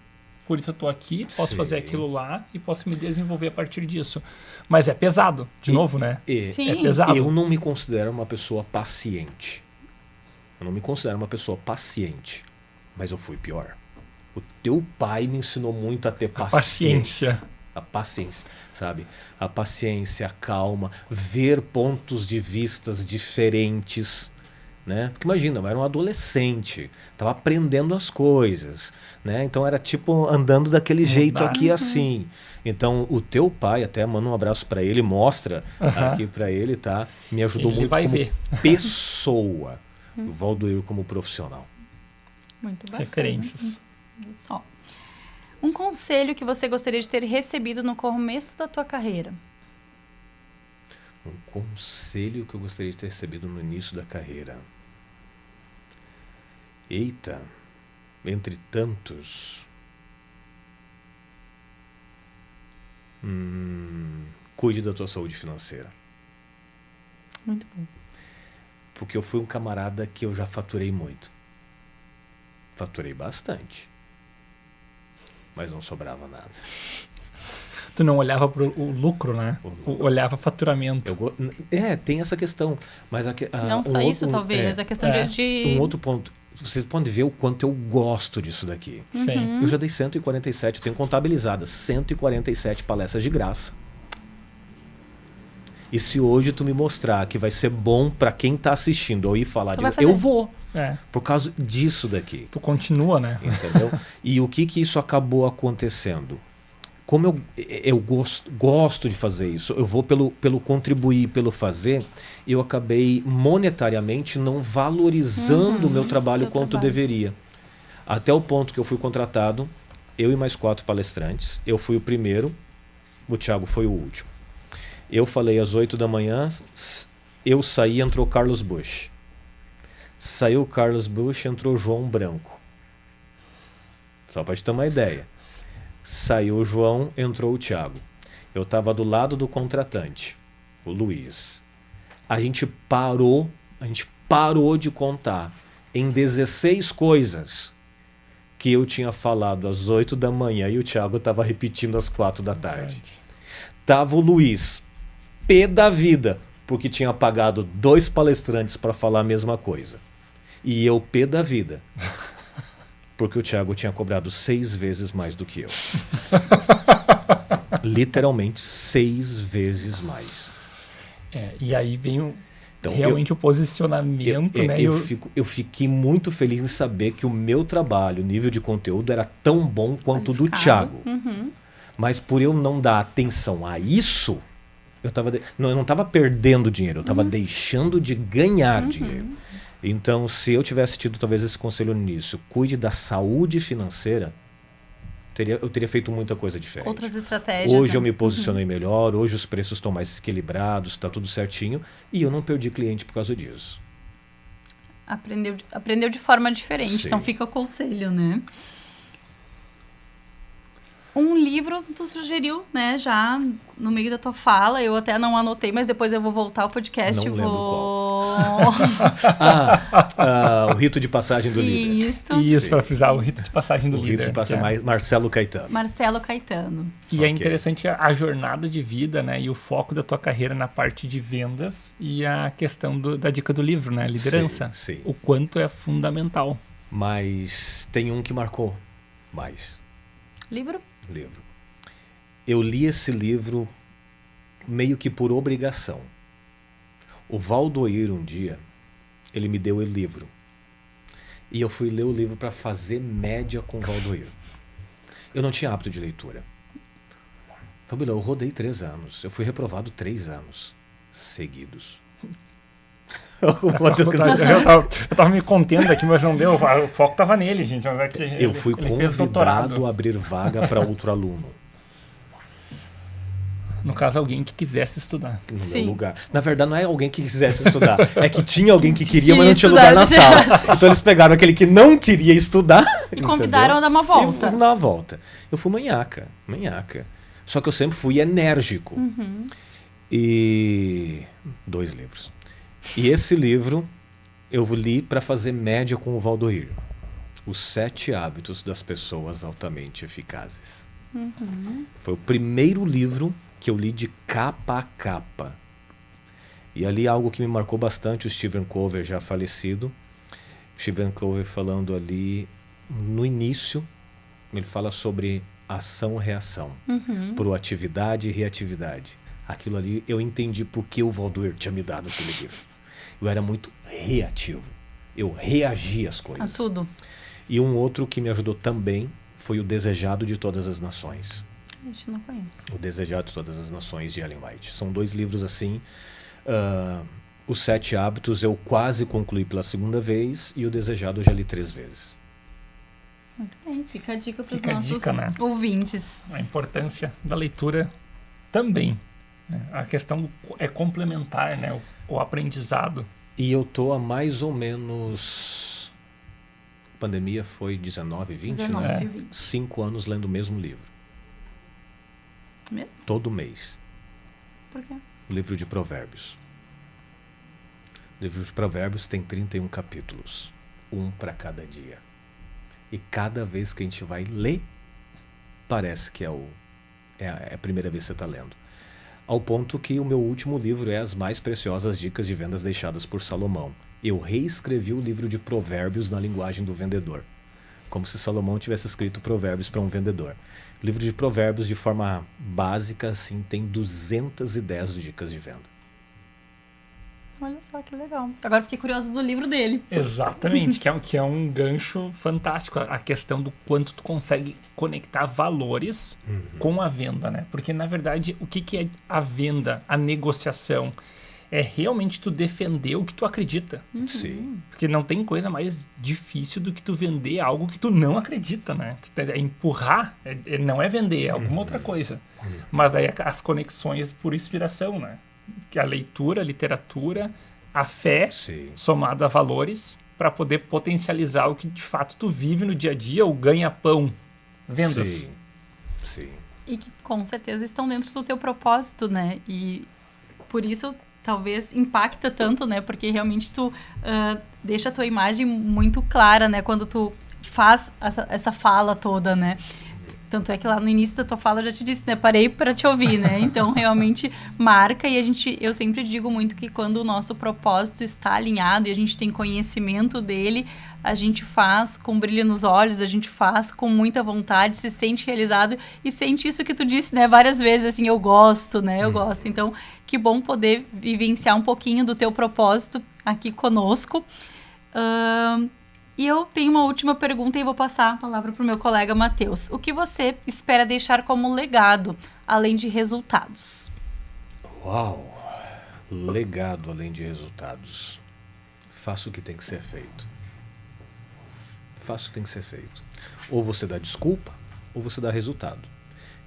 por isso eu estou aqui, posso fazer aquilo lá e posso me desenvolver a partir disso. Mas é pesado, de novo, né? Sim. É pesado. Eu não me considero uma pessoa paciente. Mas eu fui pior. O teu pai me ensinou muito a ter paciência. A paciência, sabe? A paciência, a calma, ver pontos de vistas diferentes, né? Porque imagina, eu era um adolescente, estava aprendendo as coisas, né? Então era tipo andando daquele jeito aqui assim. Então o teu pai, até manda um abraço para ele, mostra aqui para ele, tá? Me ajudou Ele muito vai como ver. pessoa, o Valdoir como profissional. Muito bacana. Referências. Só. Um conselho que você gostaria de ter recebido no começo da tua carreira? Um conselho que eu gostaria de ter recebido no início da carreira. Eita, entre tantos. Cuide da tua saúde financeira. Muito bom. Porque eu fui um camarada que eu já faturei muito. Faturei bastante. Mas não sobrava nada. Tu não olhava para o lucro, né? Olhava faturamento. Tem essa questão. Mas não só isso, talvez, mas a questão de... Um outro ponto. Vocês podem ver o quanto eu gosto disso daqui. Sim. Eu já dei 147, eu tenho contabilizadas 147 palestras de graça. E se hoje tu me mostrar que vai ser bom para quem tá assistindo ou ir falar eu vou. Por causa disso daqui. Tu continua, né? Entendeu? E o que isso acabou acontecendo? Como eu gosto de fazer isso, eu vou pelo contribuir, pelo fazer, eu acabei monetariamente não valorizando o meu trabalho quanto deveria. Até o ponto que eu fui contratado, eu e mais 4 palestrantes, eu fui o primeiro, o Thiago foi o último. Eu falei às 8 da manhã, eu saí, entrou Carlos Bush. Saiu Carlos Bush, entrou João Branco. Só para te ter uma ideia. Saiu o João, entrou o Thiago. Eu estava do lado do contratante, o Luiz. A gente parou de contar em 16 coisas que eu tinha falado às 8 da manhã e o Thiago estava repetindo às 4 da tarde. Tava o Luiz, pé da vida, porque tinha pagado 2 palestrantes para falar a mesma coisa. E eu pé da vida, porque o Thiago tinha cobrado 6 vezes mais do que eu. Literalmente 6 vezes mais. E aí vem realmente o posicionamento, né? Eu fiquei muito feliz em saber que o meu trabalho, o nível de conteúdo, era tão bom quanto o do Thiago. Mas por eu não dar atenção a isso, eu não estava perdendo dinheiro, eu estava deixando de ganhar dinheiro. Então, se eu tivesse tido talvez esse conselho no início, cuide da saúde financeira, eu teria feito muita coisa diferente. Outras estratégias. Hoje eu me posicionei melhor, hoje os preços estão mais equilibrados, está tudo certinho, e eu não perdi cliente por causa disso. Aprendeu de forma diferente, Sim. Então fica o conselho, né? Um livro tu sugeriu, né, já no meio da tua fala, eu até não anotei, mas depois eu vou voltar ao podcast e vou... O Rito de Passagem do Líder. Isso, para frisar, o Rito de Passagem do Líder. O Rito de Passagem, Marcelo Caetano. Marcelo Caetano. E é interessante a jornada de vida, né, e o foco da tua carreira na parte de vendas e a questão da dica do livro, né, liderança. Sim. O quanto é fundamental. Mas tem um que marcou mais. Livro. Eu li esse livro meio que por obrigação. O Valdoir um dia ele me deu o livro. E eu fui ler o livro para fazer média com o Valdoir. Eu não tinha hábito de leitura. Fabíola, eu rodei 3 anos. Eu fui reprovado 3 anos seguidos. Eu tava me contendo aqui, mas não deu. O foco tava nele, gente. Mas é que eu fui convidado a abrir vaga para outro aluno. No caso, alguém que quisesse estudar. No Sim. meu lugar. Na verdade, não é alguém que quisesse estudar. É que tinha alguém que queria, mas não tinha lugar na sala. Então eles pegaram aquele que não queria estudar. E convidaram a dar uma volta. E dar uma volta. Eu fui manhaca. Só que eu sempre fui enérgico. E 2 livros. E esse livro eu li para fazer média com o Valdoir. Os 7 hábitos das pessoas altamente eficazes. Foi o primeiro livro que eu li de capa a capa. E ali algo que me marcou bastante, o Stephen Covey, já falecido. Stephen Covey falando ali no início, ele fala sobre ação-reação, proatividade e reatividade. Aquilo ali eu entendi por que o Valdoir tinha me dado aquele livro. Eu era muito reativo. Eu reagia às coisas. A tudo. E um outro que me ajudou também foi o Desejado de Todas as Nações. Isso não conheço. O Desejado de Todas as Nações, de Ellen White. São 2 livros assim. Os 7 Hábitos eu quase concluí pela 2ª vez e o Desejado eu já li 3 vezes. Muito bem, fica a dica para os Fica a nossos dica, né? ouvintes. A importância da leitura também. Né? A questão é complementar, né? O aprendizado. E eu tô há mais ou menos... A pandemia foi 19, 20, 19, né? 20. 5 anos lendo o mesmo livro. Mesmo? Todo mês. Por quê? O livro de Provérbios. O livro de Provérbios tem 31 capítulos. 1 para cada dia. E cada vez que a gente vai ler, parece que é a primeira vez que você está lendo. Ao ponto que o meu último livro é As Mais Preciosas Dicas de Vendas Deixadas por Salomão. Eu reescrevi o livro de Provérbios na linguagem do vendedor. Como se Salomão tivesse escrito Provérbios para um vendedor. O livro de Provérbios, de forma básica, assim, tem 210 dicas de venda. Olha só que legal. Agora fiquei curiosa do livro dele. Exatamente, que é um gancho fantástico. A questão do quanto tu consegue conectar valores com a venda, né? Porque, na verdade, o que é a venda, a negociação? É realmente tu defender o que tu acredita. Sim. Porque não tem coisa mais difícil do que tu vender algo que tu não acredita, né? Empurrar não é vender, é alguma outra coisa. Mas daí as conexões por inspiração, né? Que a leitura, a literatura, a fé, Sim. somada a valores, para poder potencializar o que de fato tu vive no dia a dia, o ganha-pão. Vendas. Sim. Sim. E que com certeza estão dentro do teu propósito, né? E por isso talvez impacta tanto, né? Porque realmente tu deixa a tua imagem muito clara, né? Quando tu faz essa fala toda, né? Tanto é que lá no início da tua fala eu já te disse, né? Parei para te ouvir, né? Então, realmente marca e eu sempre digo muito que quando o nosso propósito está alinhado e a gente tem conhecimento dele, a gente faz com brilho nos olhos, a gente faz com muita vontade, se sente realizado e sente isso que tu disse, né? Várias vezes, assim, eu gosto, né? Eu gosto. Então, que bom poder vivenciar um pouquinho do teu propósito aqui conosco. E eu tenho uma última pergunta e vou passar a palavra para o meu colega Matheus. O que você espera deixar como legado, além de resultados? Uau! Legado além de resultados. Faça o que tem que ser feito. Faça o que tem que ser feito. Ou você dá desculpa, ou você dá resultado.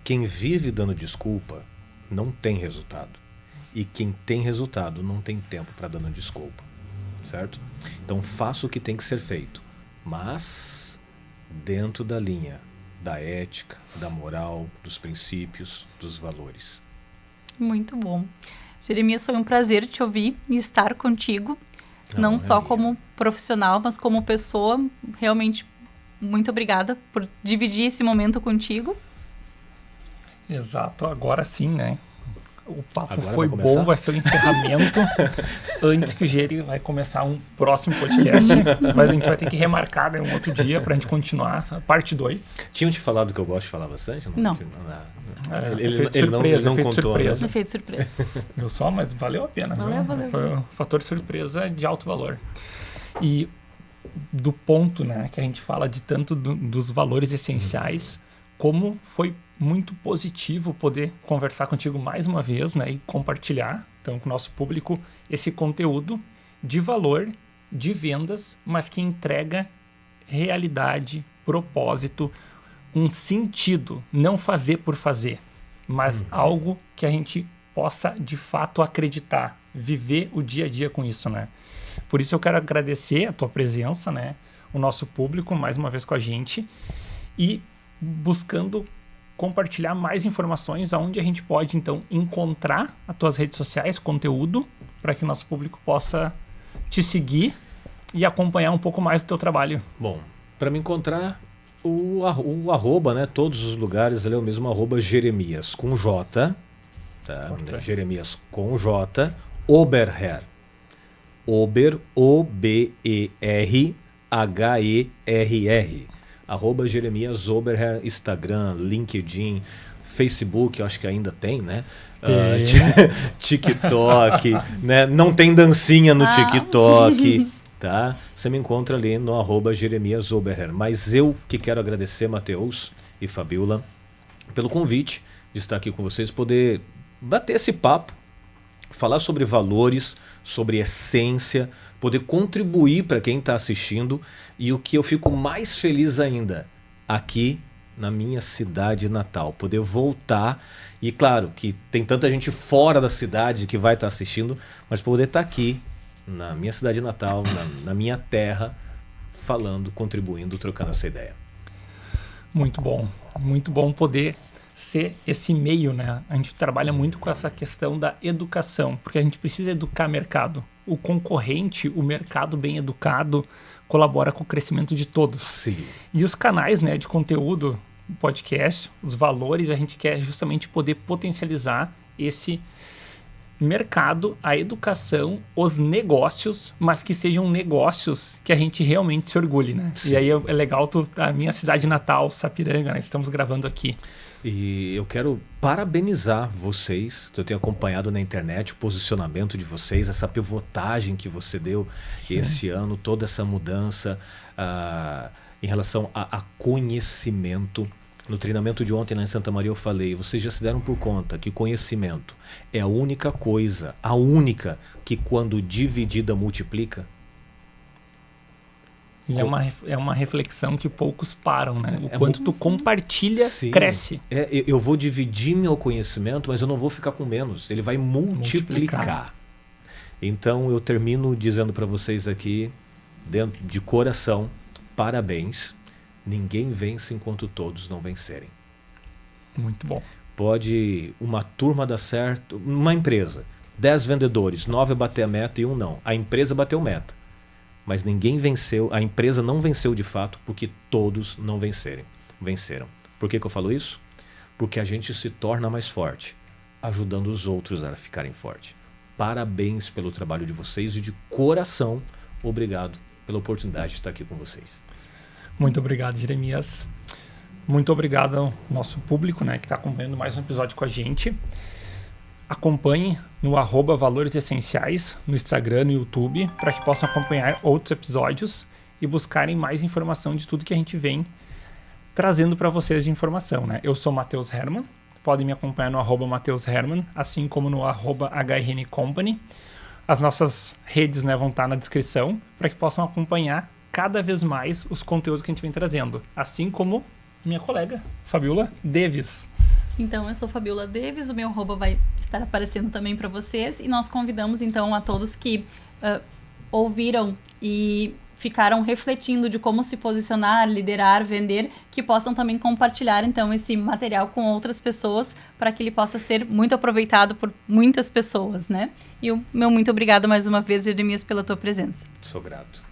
Quem vive dando desculpa não tem resultado. E quem tem resultado não tem tempo para dar desculpa. Certo? Então faça o que tem que ser feito, mas dentro da linha da ética, da moral, dos princípios, dos valores. Muito bom. Jeremias, foi um prazer te ouvir e estar contigo, não só como profissional, mas como pessoa. Realmente, muito obrigada por dividir esse momento contigo. Exato, agora sim, né? O papo Agora foi vai começar? bom, vai ser o encerramento. Antes que o Geri vai começar um próximo podcast. Mas a gente vai ter que remarcar, né, um outro dia pra gente continuar. Parte 2. Tinham te falado que eu gosto de falar bastante? Não. Ele não contou, surpresa. Efeito surpresa. Viu só? Mas valeu a pena. Valeu. Foi um fator surpresa de alto valor. E do ponto, né, que a gente fala de tanto dos valores essenciais, como foi muito positivo poder conversar contigo mais uma vez, né, e compartilhar, então, com o nosso público esse conteúdo de valor, de vendas, mas que entrega realidade, propósito, um sentido, não fazer por fazer, mas algo que a gente possa de fato acreditar, viver o dia a dia com isso, né? Por isso eu quero agradecer a tua presença, né? O nosso público mais uma vez com a gente e buscando compartilhar mais informações aonde a gente pode então encontrar as tuas redes sociais, conteúdo, para que o nosso público possa te seguir e acompanhar um pouco mais do teu trabalho. Bom, para me encontrar, o arroba, né? Todos os lugares ali é o mesmo arroba Jeremias com J, tá? Jeremias com J, Oberher. Ober, O-B-E-R-H-E-R-R. Arroba Jeremias Oberher, Instagram, LinkedIn, Facebook, eu acho que ainda tem, né? TikTok, né? Não tem dancinha no TikTok, tá? Você me encontra ali no arroba Jeremias Oberher. Mas eu que quero agradecer, Matheus e Fabiola, pelo convite de estar aqui com vocês, poder bater esse papo, falar sobre valores, sobre essência, poder contribuir para quem está assistindo e o que eu fico mais feliz ainda, aqui na minha cidade natal, poder voltar e claro que tem tanta gente fora da cidade que vai estar assistindo, mas poder estar aqui na minha cidade natal, na minha terra, falando, contribuindo, trocando essa ideia. Muito bom poder ser esse meio, né? A gente trabalha muito com essa questão da educação, porque a gente precisa educar mercado. O concorrente, o mercado bem educado, colabora com o crescimento de todos. Sim. E os canais, né, de conteúdo, podcast, os valores, a gente quer justamente poder potencializar esse mercado, a educação, os negócios, mas que sejam negócios que a gente realmente se orgulhe, né? Sim. E aí é legal a minha cidade natal, Sapiranga, né? Estamos gravando aqui. E eu quero parabenizar vocês, que eu tenho acompanhado na internet o posicionamento de vocês, essa pivotagem que você deu esse ano, toda essa mudança em relação a conhecimento. No treinamento de ontem lá em Santa Maria eu falei, vocês já se deram por conta que conhecimento é a única coisa, a única que quando dividida multiplica? E é uma reflexão que poucos param, né? O quanto tu compartilha, sim, cresce. Eu vou dividir meu conhecimento, mas eu não vou ficar com menos. Ele vai multiplicar. Então eu termino dizendo para vocês aqui, dentro de coração, parabéns. Ninguém vence enquanto todos não vencerem. Muito bom. Pode uma turma dar certo, uma empresa, 10 vendedores, 9 bater a meta e 1 não. A empresa bateu meta. Mas ninguém venceu, a empresa não venceu de fato porque todos não venceram. Por que eu falo isso? Porque a gente se torna mais forte, ajudando os outros a ficarem fortes. Parabéns pelo trabalho de vocês e de coração, obrigado pela oportunidade de estar aqui com vocês. Muito obrigado, Jeremias. Muito obrigado ao nosso público, né, que está acompanhando mais um episódio com a gente. Acompanhe no @Valores Essenciais, no Instagram, no YouTube, para que possam acompanhar outros episódios e buscarem mais informação de tudo que a gente vem trazendo para vocês de informação, né? Eu sou Matheus Herman, podem me acompanhar no @Matheus Herman, assim como no @HRN Company. As nossas redes, né, vão estar na descrição para que possam acompanhar cada vez mais os conteúdos que a gente vem trazendo, assim como minha colega, Fabiola Deves. Então, eu sou Fabiola Deves, o meu arroba vai estar aparecendo também para vocês e nós convidamos então a todos que ouviram e ficaram refletindo de como se posicionar, liderar, vender, que possam também compartilhar então esse material com outras pessoas para que ele possa ser muito aproveitado por muitas pessoas, né? E o meu muito obrigado mais uma vez, Jeremias, pela tua presença. Sou grato.